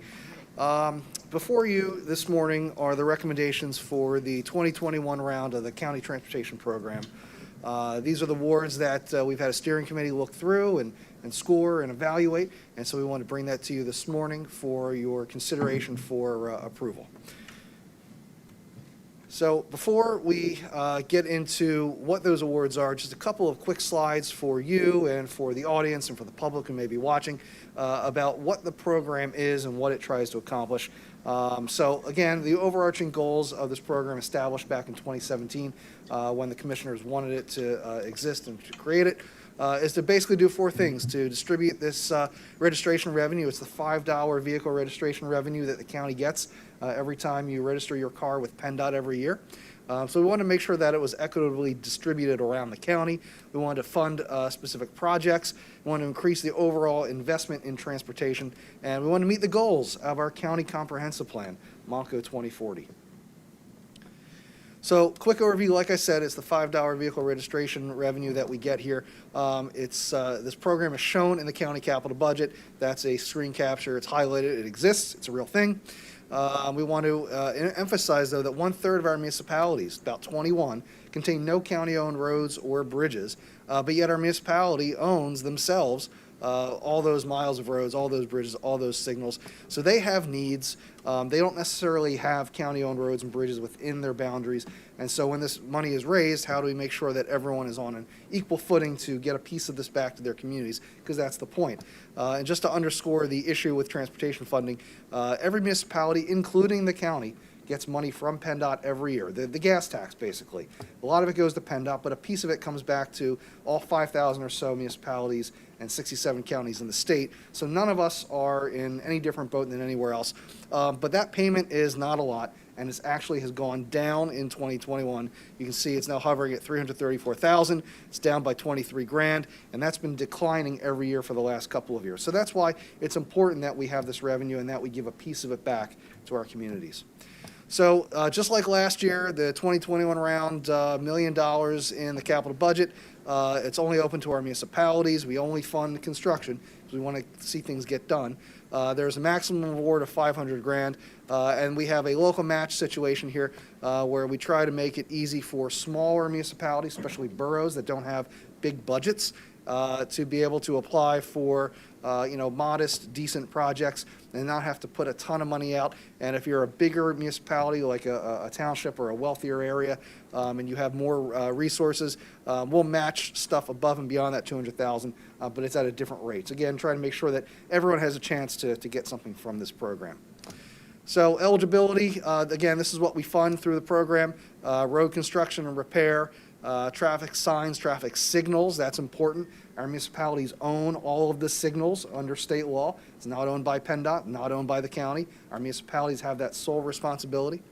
Before you this morning are the recommendations for the 2021 round of the County Transportation Program. These are the awards that we've had a steering committee look through and score and evaluate, and so we want to bring that to you this morning for your consideration for approval. So before we get into what those awards are, just a couple of quick slides for you and for the audience and for the public who may be watching about what the program is and what it tries to accomplish. So again, the overarching goals of this program established back in 2017 when the commissioners wanted it to exist and to create it. Is to basically do four things: to distribute this registration revenue. It's the $5 vehicle registration revenue that the county gets every time you register your car with PennDOT every year. So we wanted to make sure that it was equitably distributed around the county. We wanted to fund specific projects. We wanted to increase the overall investment in transportation, and we wanted to meet the goals of our county comprehensive plan, MONCO 2040. So, quick overview, like I said, it's the $5 vehicle registration revenue that we get here. This program is shown in the county capital budget. That's a screen capture. It's highlighted. It exists. It's a real thing. We want to emphasize, though, that 1/3 of our municipalities, about 21, contain no county-owned roads or bridges, but yet our municipality owns themselves all those miles of roads, all those bridges, all those signals. So they have needs. They don't necessarily have county-owned roads and bridges within their boundaries. And so when this money is raised, how do we make sure that everyone is on an equal footing to get a piece of this back to their communities? Because that's the point. And just to underscore the issue with transportation funding, every municipality, including the county, gets money from PennDOT every year, the gas tax, basically. A lot of it goes to PennDOT, but a piece of it comes back to all 5,000 or so municipalities and 67 counties in the state. So none of us are in any different boat than anywhere else. But that payment is not a lot, and it actually has gone down in 2021. You can see it's now hovering at $334,000. It's down by 23 grand, and that's been declining every year for the last couple of years. So that's why it's important that we have this revenue and that we give a piece of it back to our communities. So just like last year, the 2021 round, $1 million in the capital budget. It's only open to our municipalities. We only fund construction because we want to see things get done. There's a maximum award of 500 grand, and we have a local match situation here where we try to make it easy for smaller municipalities, especially boroughs that don't have big budgets, to be able to apply for, modest, decent projects and not have to put a ton of money out. And if you're a bigger municipality, like a township or a wealthier area, and you have more resources, we'll match stuff above and beyond that 200,000, but it's at a different rates. Again, trying to make sure that everyone has a chance to get something from this program. So eligibility, again, this is what we fund through the program: road construction and repair, traffic signs, traffic signals. That's important. Our municipalities own all of the signals under state law. It's not owned by PennDOT, not owned by the county. Our municipalities have that sole responsibility.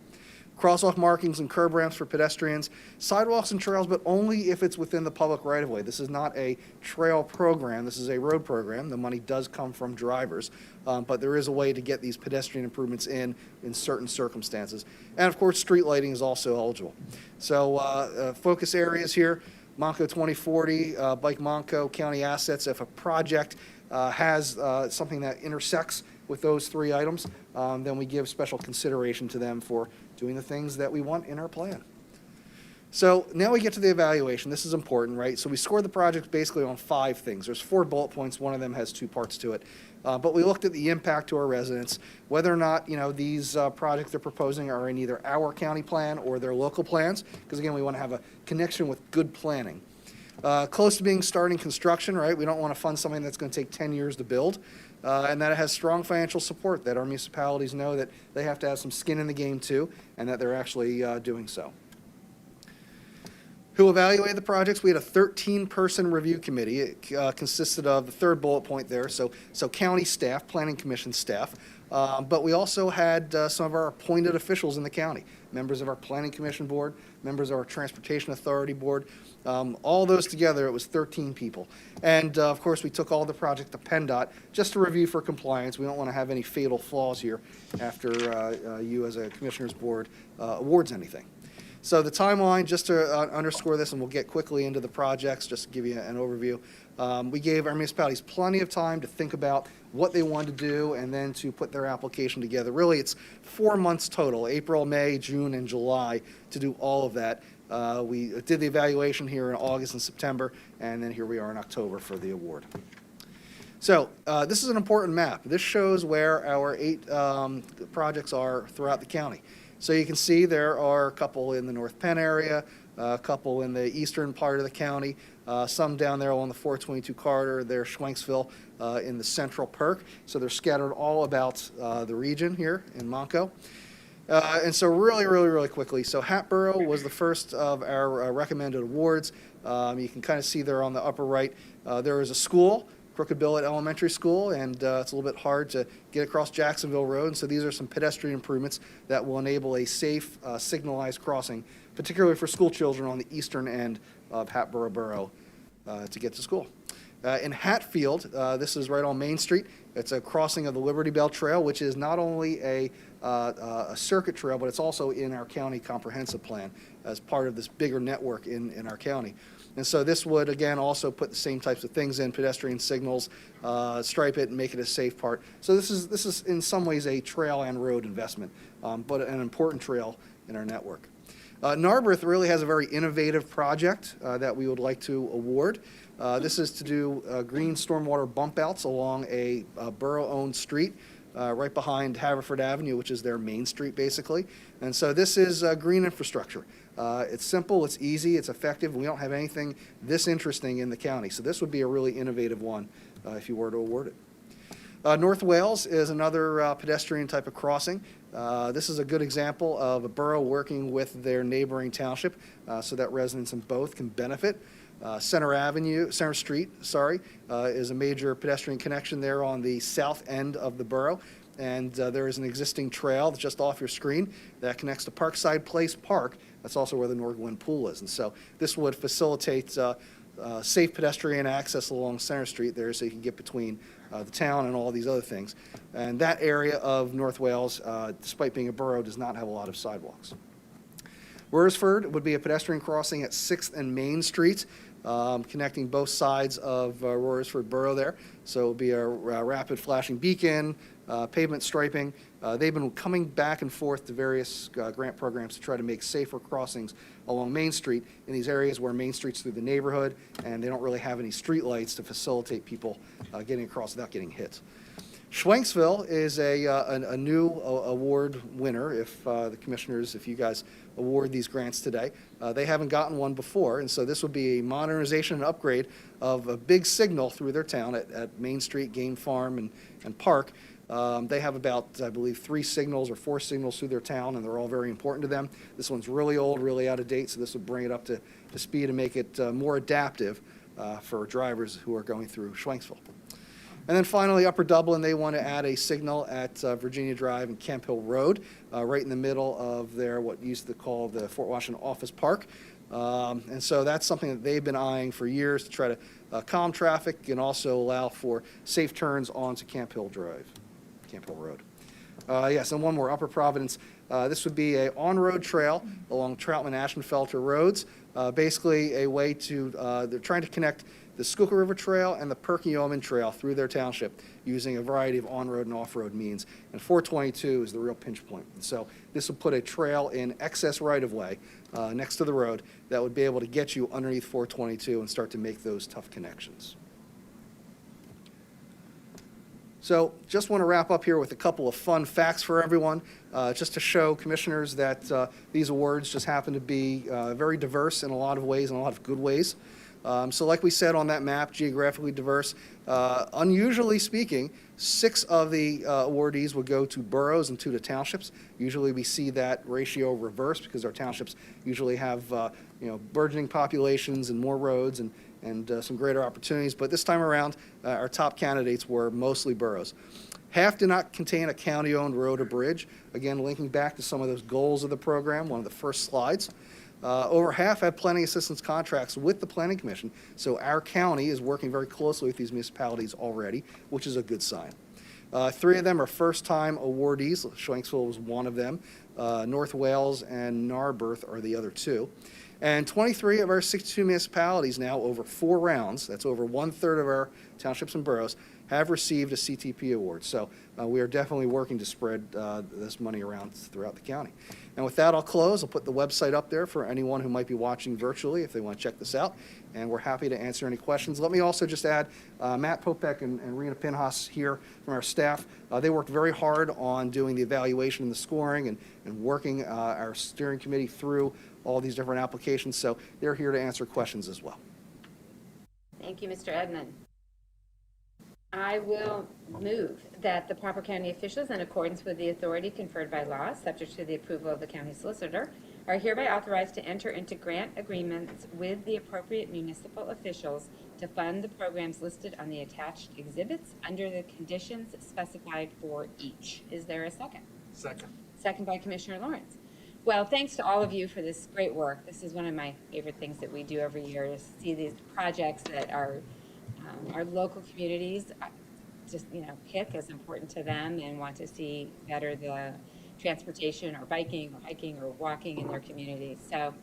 Crosswalk markings and curb ramps for pedestrians, sidewalks and trails, but only if it's within the public right-of-way. This is not a trail program. This is a road program. The money does come from drivers, but there is a way to get these pedestrian improvements in certain circumstances. And of course, street lighting is also eligible. So focus areas here: Monco 2040, Bike Monco, county assets. If a project has something that intersects with those three items, then we give special consideration to them for doing the things that we want in our plan. So now we get to the evaluation. This is important, right? So we scored the project basically on 5 things. There's 4 bullet points. One of them has 2 parts to it. But we looked at the impact to our residents, whether or not, these projects they're proposing are in either our county plan or their local plans, because again, we want to have a connection with good planning. Close to being starting construction, right? We don't want to fund something that's going to take 10 years to build. And that it has strong financial support, that our municipalities know that they have to have some skin in the game too, and that they're actually doing so. Who evaluated the projects? We had a 13-person review committee. It consisted of the 3rd bullet point there, so county staff, planning commission staff, but we also had some of our appointed officials in the county, members of our planning commission board, members of our transportation authority board. All those together, it was 13 people. And of course, we took all the project to PennDOT just to review for compliance. We don't want to have any fatal flaws here after you as a commissioners board awards anything. So the timeline, just to underscore this, and we'll get quickly into the projects, just to give you an overview. We gave our municipalities plenty of time to think about what they wanted to do and then to put their application together. Really, it's 4 months total: April, May, June, and July to do all of that. We did the evaluation here in August and September, and then here we are in October for the award. So this is an important map. This shows where our 8 projects are throughout the county. So you can see there are a couple in the North Penn area, a couple in the eastern part of the county, some down there along the 422 corridor. There's Schwenksville in the central perk. So they're scattered all about the region here in Monco. And so really quickly, so Hatboro was the first of our recommended awards. You can kind of see there on the upper right, there is a school, Crooked Billet Elementary School, and it's a little bit hard to get across Jacksonville Road. And so these are some pedestrian improvements that will enable a safe signalized crossing, particularly for school children on the eastern end of Hatboro Borough to get to school. In Hatfield, this is right on Main Street. It's a crossing of the Liberty Bell Trail, which is not only a circuit trail, but it's also in our county comprehensive plan as part of this bigger network in our county. And so this would, again, also put the same types of things in: pedestrian signals, stripe it, and make it a safe part. So this is in some ways a trail and road investment, but an important trail in our network. Narberth really has a very innovative project that we would like to award. This is to do green stormwater bump outs along a borough-owned street right behind Haverford Avenue, which is their main street, basically. And so this is green infrastructure. It's simple, it's easy, it's effective. We don't have anything this interesting in the county. So this would be a really innovative one if you were to award it. North Wales is another pedestrian type of crossing. This is a good example of a borough working with their neighboring township so that residents in both can benefit. Center Street, is a major pedestrian connection there on the south end of the borough. And there is an existing trail just off your screen that connects to Parkside Place Park. That's also where the Norgwind Pool is. And so this would facilitate safe pedestrian access along Center Street there, so you can get between the town and all these other things. And that area of North Wales, despite being a borough, does not have a lot of sidewalks. Royersford would be a pedestrian crossing at 6th and Main Street, connecting both sides of Royersford Borough there. So it would be a rapid flashing beacon, pavement striping, They've been coming back and forth to various grant programs to try to make safer crossings along Main Street in these areas where Main Street's through the neighborhood, and they don't really have any street lights to facilitate people getting across without getting hit. Schwenksville is a new award winner. If the commissioners, if you guys award these grants today, they haven't gotten one before, and so this would be a modernization and upgrade of a big signal through their town at Main Street, Game Farm, and Park. They have about, I believe, 3 signals or 4 signals through their town, and they're all very important to them. This one's really old, really out of date, so this would bring it up to speed and make it more adaptive for drivers who are going through Schwenksville. And then finally, Upper Dublin, they want to add a signal at Virginia Drive and Camp Hill Road, right in the middle of their, what used to call the Fort Washington Office Park. And so that's something that they've been eyeing for years to try to calm traffic and also allow for safe turns onto Camp Hill Drive, Camp Hill Road. Yes, and one more, Upper Providence. This would be a on-road trail along Troutman-Ashenfelter roads. Basically a way to, they're trying to connect the Schuylkill River Trail and the Perkiomen Trail through their township using a variety of on-road and off-road means. And 422 is the real pinch point. And so this will put a trail in excess right-of-way next to the road that would be able to get you underneath 422 and start to make those tough connections. So just want to wrap up here with a couple of fun facts for everyone, just to show commissioners that these awards just happen to be very diverse in a lot of ways, in a lot of good ways. So like we said on that map, geographically diverse. Unusually speaking, 6 of the awardees would go to boroughs and 2 to townships. Usually we see that ratio reversed because our townships usually have burgeoning populations and more roads and some greater opportunities. But this time around, our top candidates were mostly boroughs. Half did not contain a county-owned road or bridge. Again, linking back to some of those goals of the program, one of the first slides. Over half have planning assistance contracts with the Planning Commission, so our county is working very closely with these municipalities already, which is a good sign. 3 of them are first-time awardees. Schwenksville was one of them. North Wales and Narberth are the other 2. And 23 of our 62 municipalities now, over 4 rounds, that's over 1/3 of our townships and boroughs, have received a CTP award. So we are definitely working to spread this money around throughout the county. And with that, I'll close. I'll put the website up there for anyone who might be watching virtually if they want to check this out. And we're happy to answer any questions. Let me also just add, Matt Popek and Rena Pinhas here from our staff, they worked very hard on doing the evaluation and the scoring and working our steering committee through all these different applications. So they're here to answer questions as well. Thank you, Mr. Edmund. I will move that the proper county officials, in accordance with the authority conferred by law, subject to the approval of the county solicitor, are hereby authorized to enter into grant agreements with the appropriate municipal officials to fund the programs listed on the attached exhibits under the conditions specified for each. Is there a second? Second. Second by Commissioner Lawrence. Well, thanks to all of you for this great work. This is one of my favorite things that we do every year, to see these projects that our local communities just, pick as important to them and want to see better the transportation or biking or hiking or walking in their communities. So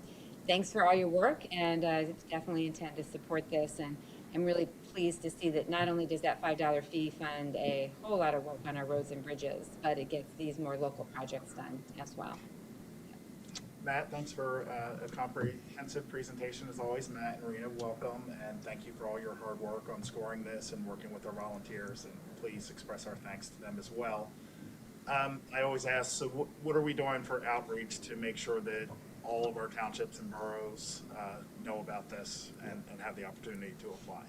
thanks for all your work, and definitely intend to support this. And I'm really pleased to see that not only does that $5 fee fund a whole lot of work on our roads and bridges, but it gets these more local projects done as well. Matt, thanks for a comprehensive presentation as always. Matt and Rena, welcome, and thank you for all your hard work on scoring this and working with our volunteers, and please express our thanks to them as well. I always ask, so what are we doing for outreach to make sure that all of our townships and boroughs know about this and have the opportunity to apply?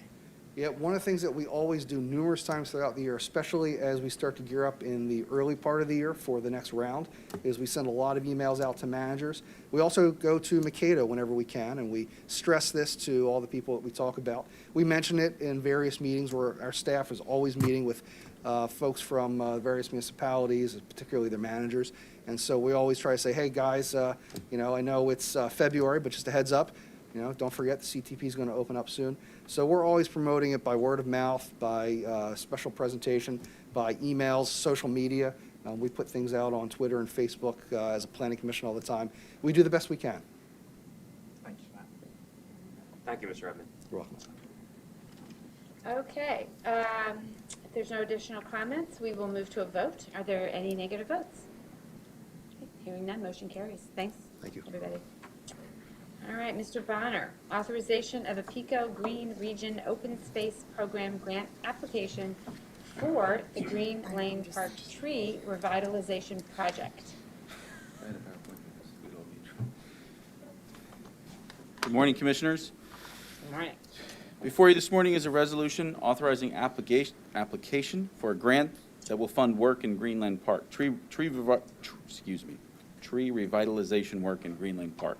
Yeah, one of the things that we always do numerous times throughout the year, especially as we start to gear up in the early part of the year for the next round, is we send a lot of emails out to managers. We also go to Makeda whenever we can, and we stress this to all the people that we talk about. We mention it in various meetings where our staff is always meeting with folks from various municipalities, particularly their managers. And so we always try to say, hey, guys, I know it's February, but just a heads up. Don't forget the CTP is going to open up soon. So we're always promoting it by word of mouth, by special presentation, by emails, social media. We put things out on Twitter and Facebook as a planning commission all the time. We do the best we can. Thank you, Matt. Thank you, Mr. Edmund. You're welcome. Okay, if there's no additional comments, we will move to a vote. Are there any negative votes? Okay, hearing none, motion carries. Thanks. Thank you. Everybody. All right, Mr. Bonner, authorization of a PICO Green Region Open Space Program grant application for the Green Lane Park Tree Revitalization Project. Good morning, Commissioners. Good morning. Before you this morning is a resolution authorizing application for a grant that will fund work in Greenland Park, tree revitalization work in Greenland Park.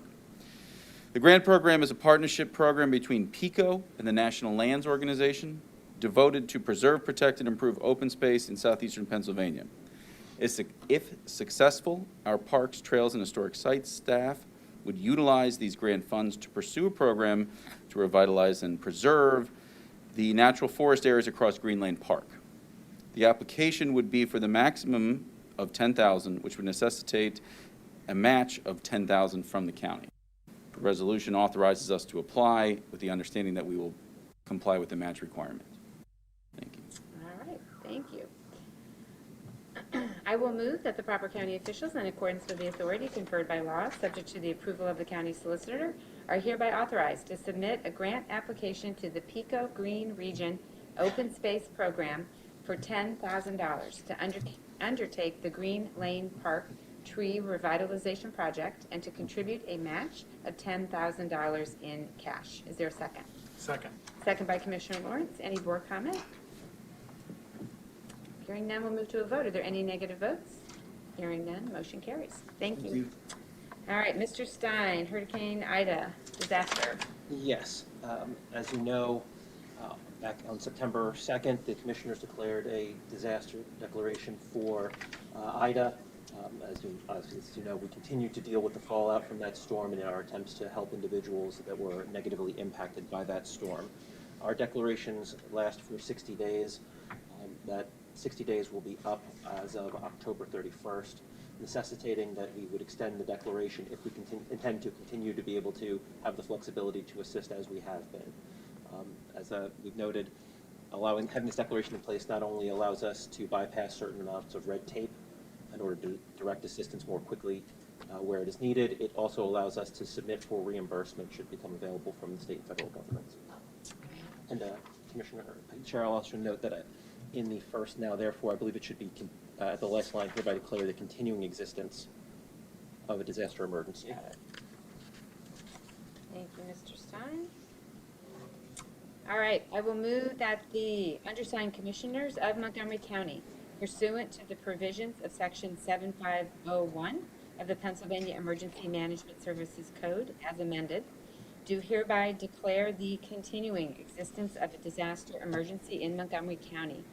The grant program is a partnership program between PICO and the National Lands Organization, devoted to preserve, protect, and improve open space in southeastern Pennsylvania. If successful, our parks, trails, and historic sites staff would utilize these grant funds to pursue a program to revitalize and preserve the natural forest areas across Greenland Park. The application would be for the maximum of $10,000, which would necessitate a match of $10,000 from the county. The resolution authorizes us to apply with the understanding that we will comply with the match requirement. Thank you. All right, thank you. I will move that the proper county officials, in accordance with the authority conferred by law, subject to the approval of the county solicitor, are hereby authorized to submit a grant application to the PICO Green Region Open Space Program for $10,000 to undertake the Green Lane Park Tree Revitalization Project and to contribute a match of $10,000 in cash. Is there a second? Second. Second by Commissioner Lawrence. Any board comment? Hearing none, we'll move to a vote. Are there any negative votes? Hearing none, motion carries. Thank you. All right, Mr. Stein, Hurricane Ida disaster. Yes. As you know, back on September 2nd, the commissioners declared a disaster declaration for Ida. As you know, we continue to deal with the fallout from that storm in our attempts to help individuals that were negatively impacted by that storm. Our declarations last for 60 days. That 60 days will be up as of October 31st, necessitating that we would extend the declaration if we intend to continue to be able to have the flexibility to assist as we have been. As we've noted, having this declaration in place not only allows us to bypass certain amounts of red tape in order to direct assistance more quickly where it is needed, it also allows us to submit for reimbursement should become available from the state and federal governments. And Commissioner Chair, I'll also note that in the first now, therefore, I believe it should be at the last line, hereby declare the continuing existence of a disaster emergency. Thank you, Mr. Stein. All right, I will move that the undersigned commissioners of Montgomery County, pursuant to the provisions of Section 7501 of the Pennsylvania Emergency Management Services Code as amended, do hereby declare the continuing existence of a disaster emergency in Montgomery County.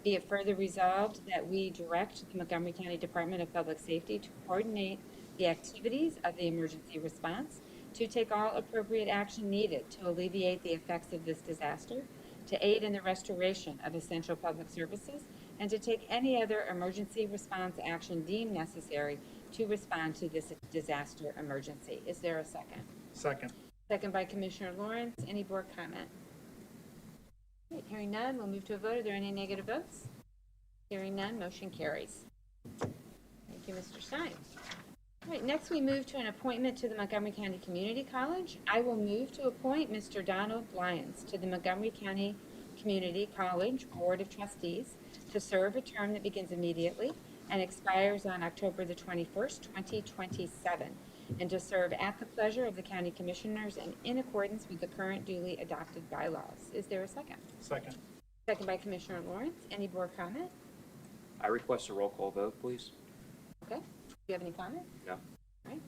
Be it further resolved that we direct the Montgomery County Department of Public Safety to coordinate the activities of the emergency response, to take all appropriate action needed to alleviate the effects of this disaster, to aid in the restoration of essential public services, and to take any other emergency response action deemed necessary to respond to this disaster emergency. Is there a second? Second. Second by Commissioner Lawrence. Any board comment? Okay, hearing none, we'll move to a vote. Are there any negative votes? Hearing none, motion carries. Thank you, Mr. Stein. All right, next we move to an appointment to the Montgomery County Community College. I will move to appoint Mr. Donald Lyons to the Montgomery County Community College Board of Trustees to serve a term that begins immediately and expires on October the 21st, 2027, and to serve at the pleasure of the county commissioners and in accordance with the current duly adopted bylaws. Is there a second? Second. Second by Commissioner Lawrence. Any board comment? I request a roll call vote, please. Okay. Do you have any comment? No. All right.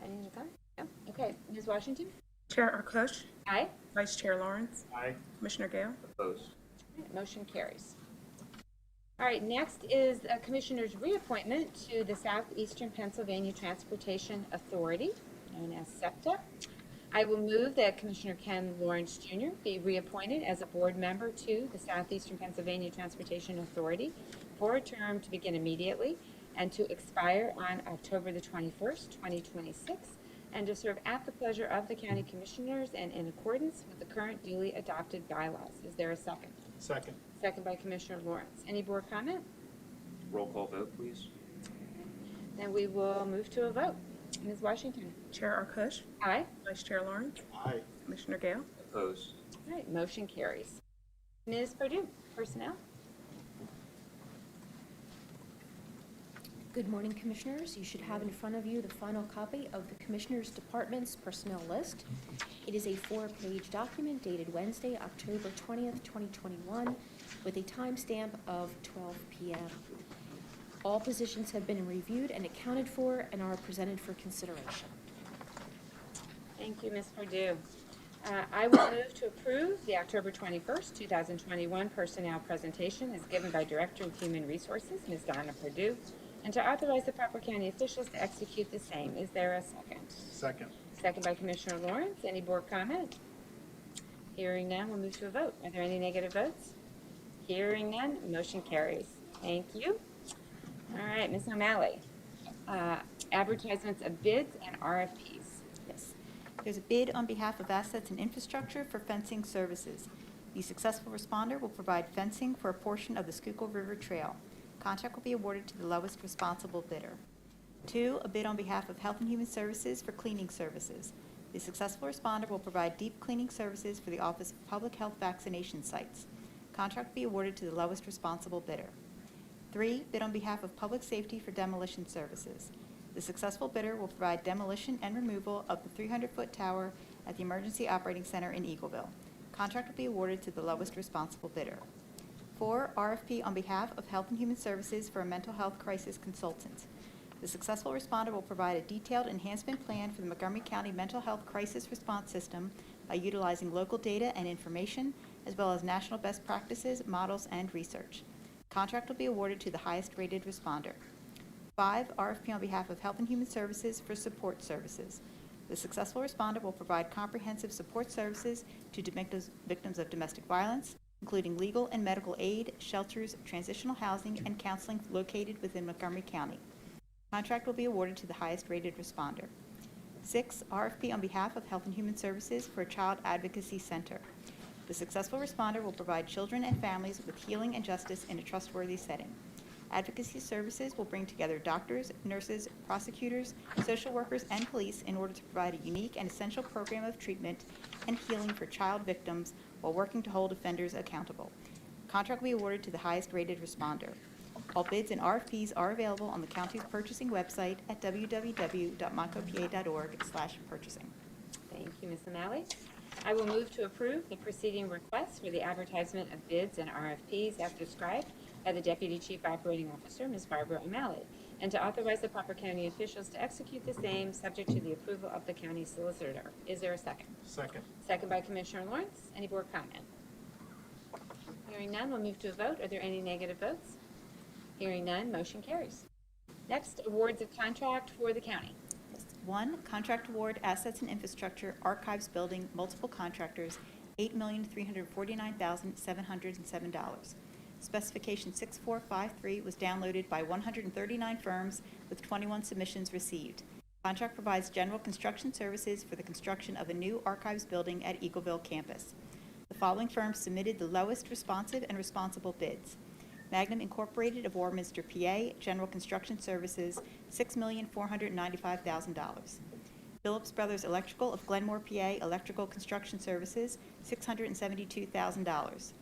Any other comment? No. Okay. Ms. Washington? Chair Arkoosh, Aye. Vice Chair Lawrence, Aye. Commissioner Gale. Opposed? All right, motion carries. All right, next is a commissioner's reappointment to the Southeastern Pennsylvania Transportation Authority, known as SEPTA. I will move that Commissioner Ken Lawrence Jr. be reappointed as a board member to the Southeastern Pennsylvania Transportation Authority for a term to begin immediately and to expire on October the 21st, 2026, and to serve at the pleasure of the county commissioners and in accordance with the current duly adopted bylaws. Is there a second? Second. Second by Commissioner Lawrence. Any board comment? Roll call vote, please. Then we will move to a vote. Ms. Washington? Chair Arkoosh, Aye. Vice Chair Lawrence, Aye. Commissioner Gale. Opposed? All right, motion carries. Ms. Purdue, personnel? Good morning, Commissioners. You should have in front of you the final copy of the Commissioners' Department's personnel list. It is a 4-page document dated Wednesday, October 20th, 2021, with a timestamp of 12 p.m. All positions have been reviewed and accounted for and are presented for consideration. Thank you, Ms. Purdue. I will move to approve the October 21st, 2021 personnel presentation as given by Director of Human Resources, Ms. Donna Purdue, and to authorize the proper county officials to execute the same. Is there a second? Second. Second by Commissioner Lawrence. Any board comment? Hearing none, we'll move to a vote. Are there any negative votes? Hearing none, motion carries. Thank you. All right, Ms. O'Malley. Advertisements of bids and RFPs. Yes. There's a bid on behalf of Assets and Infrastructure for fencing services. The successful responder will provide fencing for a portion of the Schuylkill River Trail. Contract will be awarded to the lowest responsible bidder. 2, a bid on behalf of Health and Human Services for cleaning services. The successful responder will provide deep cleaning services for the Office of Public Health vaccination sites. Contract will be awarded to the lowest responsible bidder. 3, bid on behalf of Public Safety for demolition services. The successful bidder will provide demolition and removal of the 300-foot tower at the Emergency Operating Center in Eagleville. Contract will be awarded to the lowest responsible bidder. 4, RFP on behalf of Health and Human Services for a mental health crisis consultant. The successful responder will provide a detailed enhancement plan for the Montgomery County Mental Health Crisis Response System by utilizing local data and information, as well as national best practices, models, and research. Contract will be awarded to the highest-rated responder. 5, RFP on behalf of Health and Human Services for support services. The successful responder will provide comprehensive support services to victims of domestic violence, including legal and medical aid, shelters, transitional housing, and counseling located within Montgomery County. Contract will be awarded to the highest-rated responder. 6, RFP on behalf of Health and Human Services for a Child Advocacy Center. The successful responder will provide children and families with healing and justice in a trustworthy setting. Advocacy services will bring together doctors, nurses, prosecutors, social workers, and police in order to provide a unique and essential program of treatment and healing for child victims while working to hold offenders accountable. Contract will be awarded to the highest-rated responder. All bids and RFPs are available on the county's purchasing website at www.montcopa.org/purchasing. Thank you, Ms. O'Malley. I will move to approve the preceding requests for the advertisement of bids and RFPs as described by the Deputy Chief Operating Officer, Ms. Barbara O'Malley, and to authorize the proper county officials to execute the same, subject to the approval of the county solicitor. Is there a second? Second. Second by Commissioner Lawrence. Any board comment? Hearing none, we'll move to a vote. Are there any negative votes? Hearing none, motion carries. Next, awards of contract for the county. 1, contract award, Assets and Infrastructure, Archives Building, multiple contractors, $8,349,707. Specification 6453 was downloaded by 139 firms with 21 submissions received. Contract provides general construction services for the construction of a new archives building at Eagleville campus. The following firms submitted the lowest responsive and responsible bids. Magnum Incorporated of Warminster, PA, General Construction Services, $6,495,000. Phillips Brothers Electrical of Glenmore, PA, Electrical Construction Services, $672,000.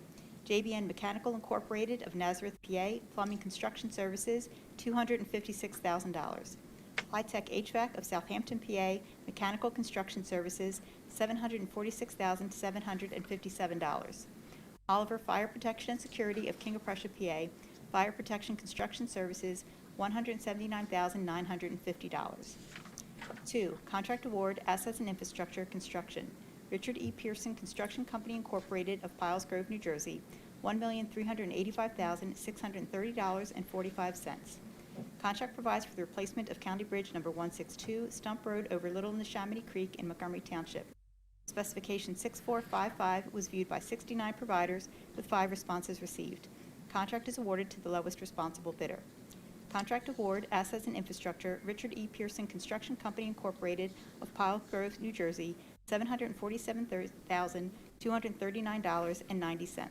JBN Mechanical Incorporated of Nazareth, PA, Plumbing Construction Services, $256,000. High-Tech HVAC of Southampton, PA, Mechanical Construction Services, $746,757. Oliver Fire Protection and Security of King of Prussia, PA, Fire Protection Construction Services, $179,950. 2, Contract Award, Assets and Infrastructure, Construction. Richard E. Pearson Construction Company Incorporated of Piles Grove, New Jersey, $1,385,630.45. Contract provides for the replacement of County Bridge number 162, Stump Road over Little Neshaminy Creek in Montgomery Township. Specification 6455 was viewed by 69 providers with 5 responses received. Contract is awarded to the lowest responsible bidder. Contract award, assets and infrastructure, Richard E. Pearson Construction Company Incorporated of Pile Grove, New Jersey, $747,239.90.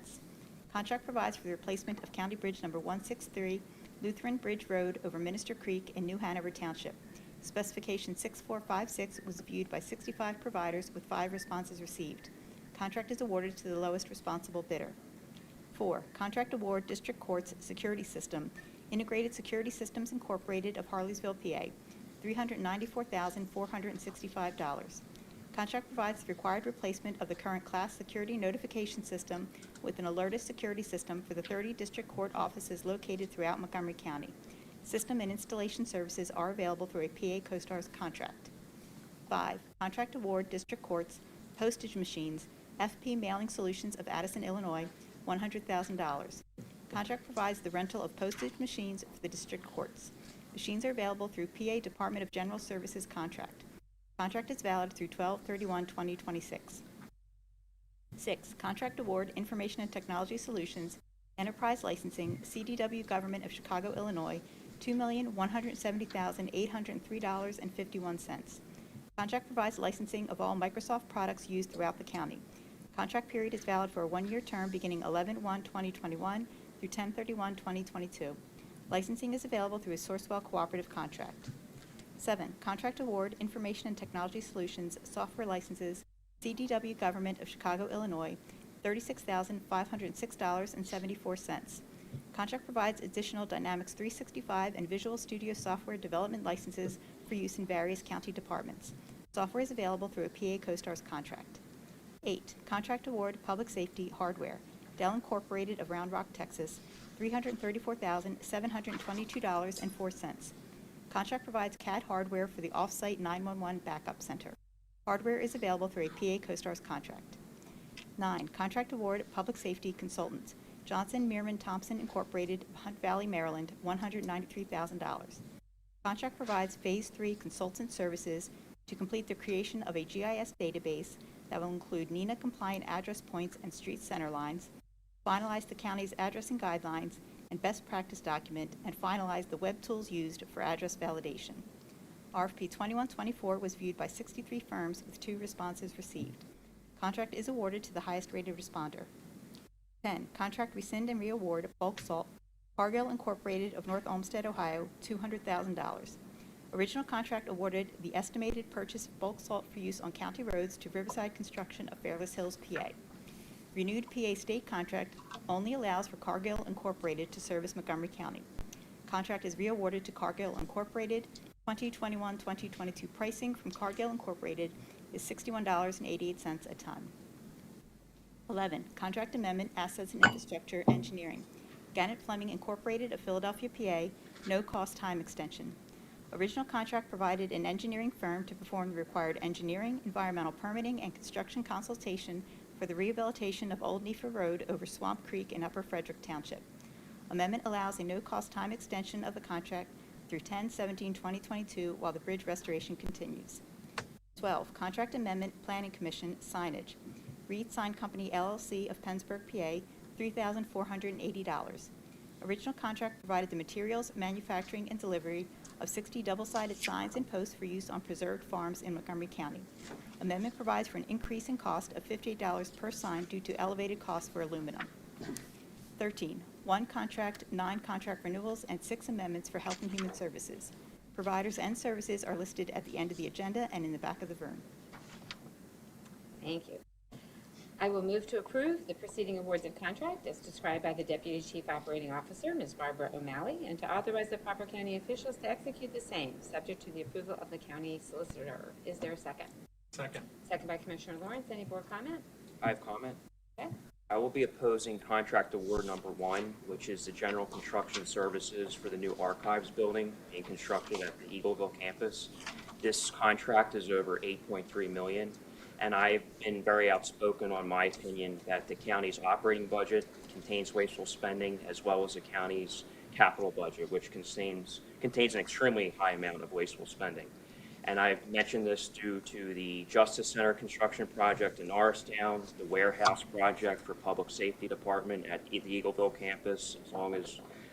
Contract provides for the replacement of County Bridge Number 163, Lutheran Bridge Road over Minister Creek in New Hanover Township. Specification 6456 was viewed by 65 providers with 5 responses received. Contract is awarded to the lowest responsible bidder. 4. Contract award, District Courts Security System, Integrated Security Systems Incorporated of Harleysville, PA, $394,465. Contract provides the required replacement of the current class security notification system with an Alertus security system for the 30 district court offices located throughout Montgomery County. System and installation services are available through a PA CoStarz contract. 5. Contract award, District Courts Postage Machines, FP Mailing Solutions of Addison, Illinois, $100,000. Contract provides the rental of postage machines for the district courts. Machines are available through PA Department of General Services contract. Contract is valid through 12/31/2026. 6. Contract award, Information and Technology Solutions, Enterprise Licensing, CDW Government of Chicago, Illinois, $2,170,803.51. Contract provides licensing of all Microsoft products used throughout the county. Contract period is valid for a 1-year term beginning 11/1/2021 through 10/31/2022. Licensing is available through a Sourcewell cooperative contract. 7. Contract award, Information and Technology Solutions, Software Licenses, CDW Government of Chicago, Illinois, $36,506.74. Contract provides additional Dynamics 365 and Visual Studio software development licenses for use in various county departments. Software is available through a PA CoStarz contract. 8. Contract award, Public Safety Hardware, Dell Incorporated of Round Rock, Texas, $334,722.04. Contract provides CAD hardware for the off-site 911 backup center. Hardware is available through a PA CoStarz contract. 9. Contract award, Public Safety Consultants, Johnson Meerman Thompson Incorporated, Hunt Valley, Maryland, $193,000. Contract provides Phase 3 consultant services to complete the creation of a GIS database that will include NENA-compliant address points and street center lines, finalize the county's addressing guidelines and best practice document, and finalize the web tools used for address validation. RFP 2124 was viewed by 63 firms with 2 responses received. Contract is awarded to the highest rated responder. 10. Contract rescind and reaward bulk salt, Cargill Incorporated of North Olmsted, Ohio, $200,000. Original contract awarded the estimated purchase of bulk salt for use on county roads to Riverside Construction of Fairless Hills, PA. Renewed PA state contract only allows for Cargill Incorporated to service Montgomery County. Contract is reawarded to Cargill Incorporated. 2021-2022 pricing from Cargill Incorporated is $61.88 a ton. 11. Contract amendment, Assets and Infrastructure Engineering, Gannett Plumbing Incorporated of Philadelphia, PA, no cost time extension. Original contract provided an engineering firm to perform the required engineering, environmental permitting, and construction consultation for the rehabilitation of Old Nefa Road over Swamp Creek in Upper Frederick Township. Amendment allows a no-cost time extension of the contract through 10/17/2022 while the bridge restoration continues. 12. Contract amendment, Planning Commission, signage, Reed Sign Company, LLC of Pennsburg, PA, $3,480. Original contract provided the materials, manufacturing, and delivery of 60 double-sided signs and posts for use on preserved farms in Montgomery County. Amendment provides for an increase in cost of $58 per sign due to elevated costs for aluminum. 13. 1 contract, 9 contract renewals, and 6 amendments for Health and Human Services. Providers and services are listed at the end of the agenda and in the back of the room. Thank you. I will move to approve the preceding awards and contract as described by the Deputy Chief Operating Officer, Ms. Barbara O'Malley, and to authorize the proper county officials to execute the same, subject to the approval of the county solicitor. Is there a second? Second. Second by Commissioner Lawrence. Any board comment? I have comment. Okay. I will be opposing contract award number 1, which is the general construction services for the new archives building being constructed at the Eagleville campus. This contract is over $8.3 million, and I've been very outspoken on my opinion that the county's operating budget contains wasteful spending as well as the county's capital budget, which contains an extremely high amount of wasteful spending. And I've mentioned this due to the Justice Center construction project in Norristown, the warehouse project for Public Safety Department at the Eagleville campus,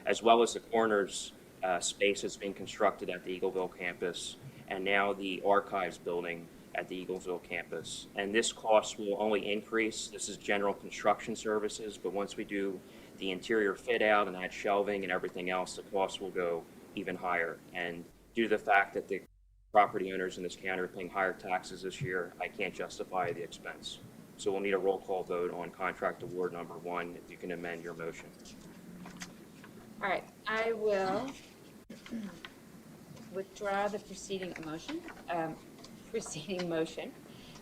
as well as the coroner's space that's being constructed at the Eagleville campus, and now the archives building at the Eaglesville campus. And this cost will only increase. This is general construction services, but once we do the interior fit out and add shelving and everything else, the cost will go even higher. And due to the fact that the property owners in this county are paying higher taxes this year, I can't justify the expense. So we'll need a roll call vote on contract award number 1, if you can amend your motion. All right, I will withdraw the preceding motion,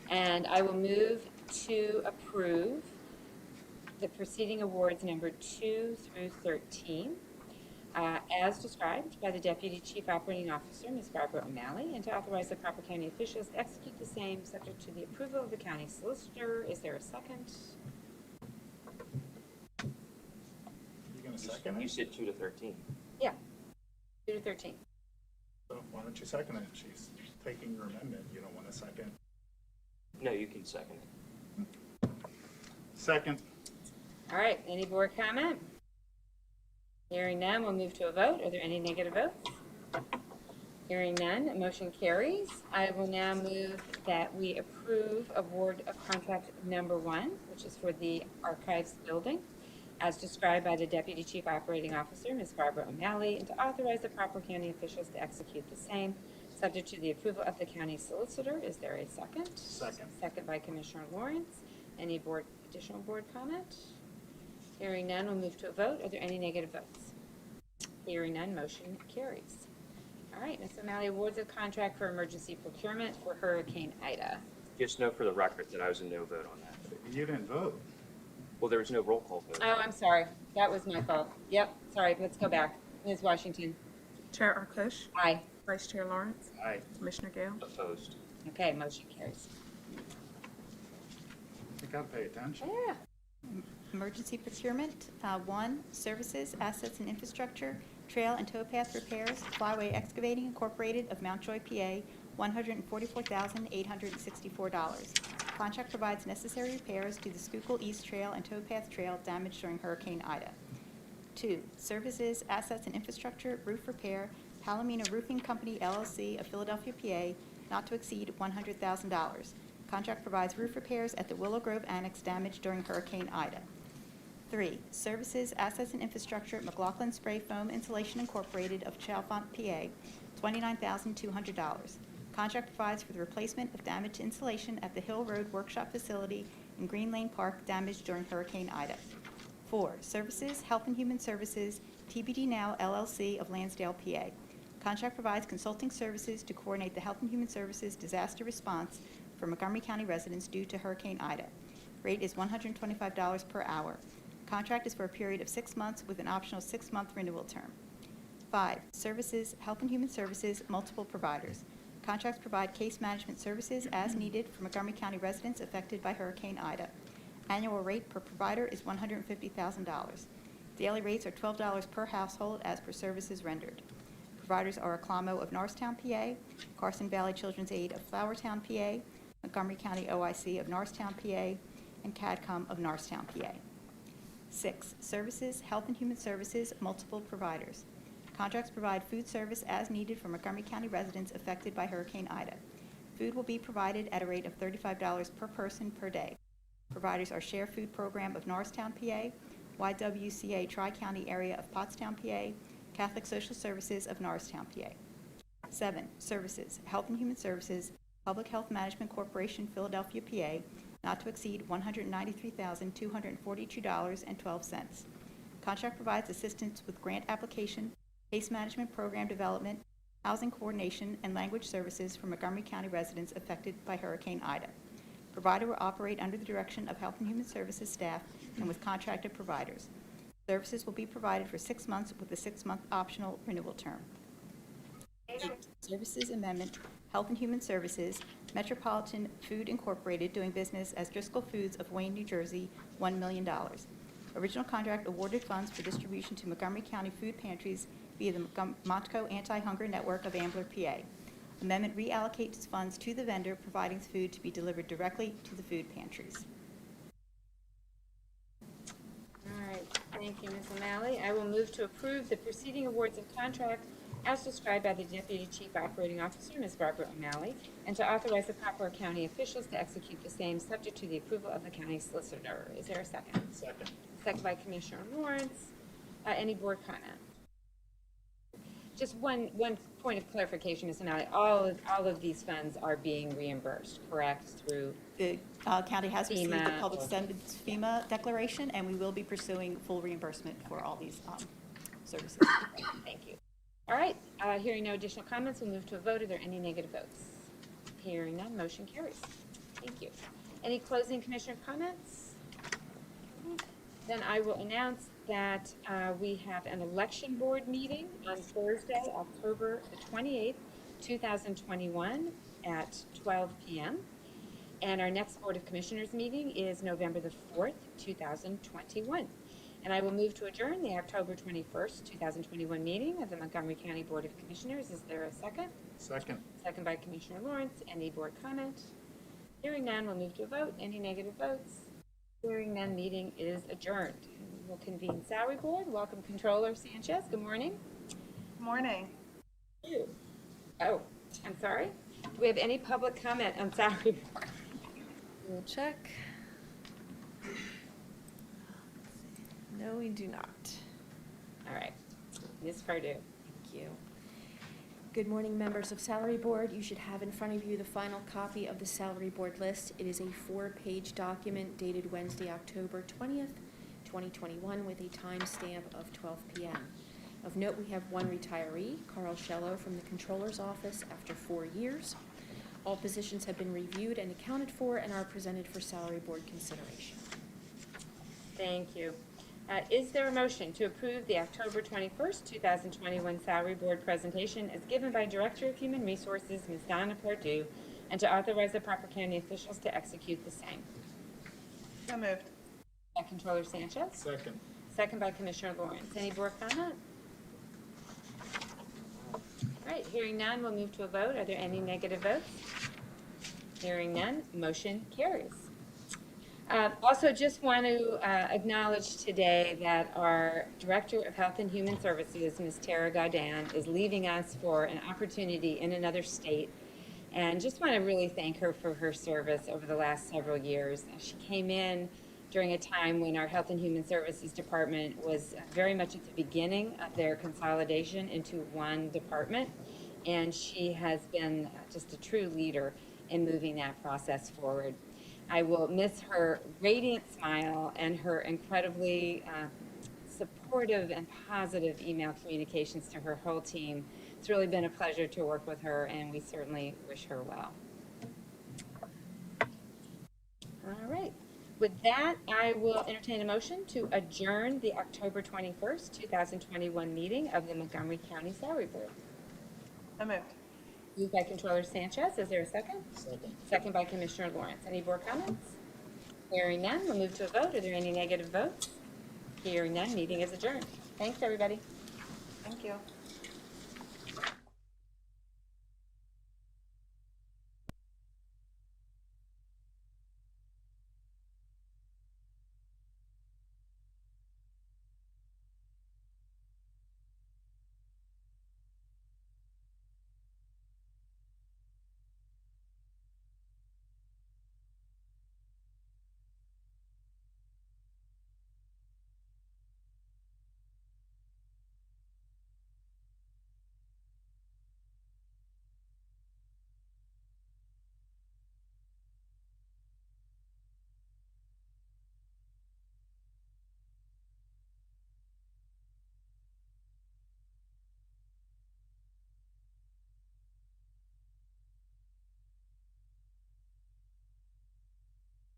and I will move to approve the preceding awards number 2 through 13, as described by the Deputy Chief Operating Officer, Ms. Barbara O'Malley, and to authorize the proper county officials to execute the same, subject to the approval of the county solicitor. Is there a second? You gonna second You it? said 2 to 13. Yeah, 2 to 13. So why don't you second it? She's taking your amendment. You don't want to second. No, you can second it. Second. All right, any board comment? Hearing none, we'll move to a vote. Are there any negative votes? Hearing none, motion carries. I will now move that we approve award of contract number 1, which is for the archives building, as described by the Deputy Chief Operating Officer, Ms. Barbara O'Malley, and to authorize the proper county officials to execute the same, subject to the approval of the county solicitor. Is there a second? Second. Second by Commissioner Lawrence. Any additional board comment? Hearing none, we'll move to a vote. Are there any negative votes? Hearing none, motion carries. All right, Ms. O'Malley, awards of contract for emergency procurement for Hurricane Ida. Just note for the record that I was a no vote on that. You didn't vote. Well, there was no roll call vote. Oh, I'm sorry. That was my fault. Yep, sorry. Let's go back. Ms. Washington. Chair Arkoosh, Aye. Vice Chair Lawrence, Aye. Commissioner Gale. Opposed. Okay, motion carries. You gotta pay attention. Yeah. Emergency procurement, 1, services, assets and infrastructure, trail and towpath repairs, Flyway Excavating Incorporated of Mount Joy, PA, $144,864. Contract provides necessary repairs to the Schuylkill East Trail and towpath trail damaged during Hurricane Ida. 2, services, assets and infrastructure, roof repair, Palomino Roofing Company, LLC of Philadelphia, PA, not to exceed $100,000. Contract provides roof repairs at the Willow Grove Annex damaged during Hurricane Ida. 3, services, assets, and infrastructure, McLaughlin Spray Foam Insulation Incorporated of Chalfont, PA, $29,200. Contract provides for the replacement of damaged insulation at the Hill Road Workshop Facility in Green Lane Park damaged during Hurricane Ida. 4, services, Health and Human Services, TBD Now, LLC of Lansdale, PA. Contract provides consulting services to coordinate the Health and Human Services disaster response for Montgomery County residents due to Hurricane Ida. Rate is $125 per hour. Contract is for a period of 6 months with an optional 6-month renewal term. 5, services, Health and Human Services, multiple providers. Contracts provide case management services as needed for Montgomery County residents affected by Hurricane Ida. Annual rate per provider is $150,000. Daily rates are $12 per household as per services rendered. Providers are Aclamo of Norristown, PA, Carson Valley Children's Aid of Flowertown, PA, Montgomery County OIC of Norristown, PA, and CADCOM of Norristown, PA. 6, services, Health and Human Services, multiple providers. Contracts provide food service as needed for Montgomery County residents affected by Hurricane Ida. Food will be provided at a rate of $35 per person per day. Providers are Share Food Program of Norristown, PA, YWCA Tri-County Area of Pottstown, PA, Catholic Social Services of Norristown, PA. 7, services, Health and Human Services, Public Health Management Corporation, Philadelphia, PA, not to exceed $193,242.12. Contract provides assistance with grant application, case management program development, housing coordination, and language services for Montgomery County residents affected by Hurricane Ida. Provider will operate under the direction of Health and Human Services staff and with contracted providers. Services will be provided for 6 months with a 6-month optional renewal term. 8, services amendment, Health and Human Services, Metropolitan Food Incorporated doing business as Driscoll Foods of Wayne, New Jersey, $1 million. Original contract awarded funds for distribution to Montgomery County food pantries via the Montco Anti-Hunger Network of Ambler, PA. Amendment reallocates funds to the vendor providing food to be delivered directly to the food pantries. All right. Thank you, Ms. O'Malley. I will move to approve the preceding awards of contract as described by the Deputy Chief Operating Officer, Ms. Barbara O'Malley, and to authorize the proper county officials to execute the same, subject to the approval of the county solicitor. Is there a second? Second. Second by Commissioner Lawrence. Any board comment? Just one point of clarification, Ms. O'Malley. All of these funds are being reimbursed, correct, through The county has received the FEMA public or- service FEMA declaration, and we will be pursuing full reimbursement for all these services. Thank you. All right, hearing no additional comments, we'll move to a vote. Are there any negative votes? Hearing none, motion carries. Thank you. Any closing commissioner comments? Then I will announce that we have an election board meeting on Thursday, October the 28th, 2021 at 12 p.m. And our next Board of Commissioners meeting is November the 4th, 2021. And I will move to adjourn the October 21st, 2021 meeting of the Montgomery County Board of Commissioners. Is there a second? Second. Second by Commissioner Lawrence. Any board comment? Hearing none, we'll move to a vote. Any negative votes? Hearing none, meeting is adjourned. We'll convene Salary Board. Welcome Controller Sanchez. Good morning. Morning. Oh, I'm sorry. Do we have any public comment on Salary Board? We'll check. No, we do not. All right. Ms. Pardue. Thank you. Good morning, members of Salary Board. You should have in front of you the final copy of the Salary Board list. It is a 4-page document dated Wednesday, October 20th, 2021, with a timestamp of 12 p.m. Of note, we have one retiree, Carl Schello, from the Controller's Office after 4 years. All positions have been reviewed and accounted for and are presented for Salary Board consideration. Thank you. Is there a motion to approve the October 21st, 2021 Salary Board presentation as given by Director of Human Resources, Ms. Donna Pardue, and to authorize the proper county officials to execute the same? So moved. By Controller Sanchez. Second. Second by Commissioner Lawrence. Any board comment? All right, hearing none, we'll move to a vote. Are there any negative votes? Hearing none, motion carries. Also, just want to acknowledge today that our Director of Health and Human Services, Ms. Tara Gaudan, is leaving us for an opportunity in another state. And just want to really thank her for her service over the last several years. She came in during a time when our Health and Human Services Department was very much at the beginning of their consolidation into one department. And she has been just a true leader in moving that process forward. I will miss her radiant smile and her incredibly supportive and positive email communications to her whole team. It's really been a pleasure to work with her, and we certainly wish her well. All right. With that, I will entertain a motion to adjourn the October 21st, 2021 meeting of the Montgomery County Salary Board. So moved. Moved by Controller Sanchez. Is there a second? Second. Second by Commissioner Lawrence. Any board comments? Hearing none, we'll move to a vote. Are there any negative votes? Hearing none, meeting is adjourned. Thanks, everybody. Thank you.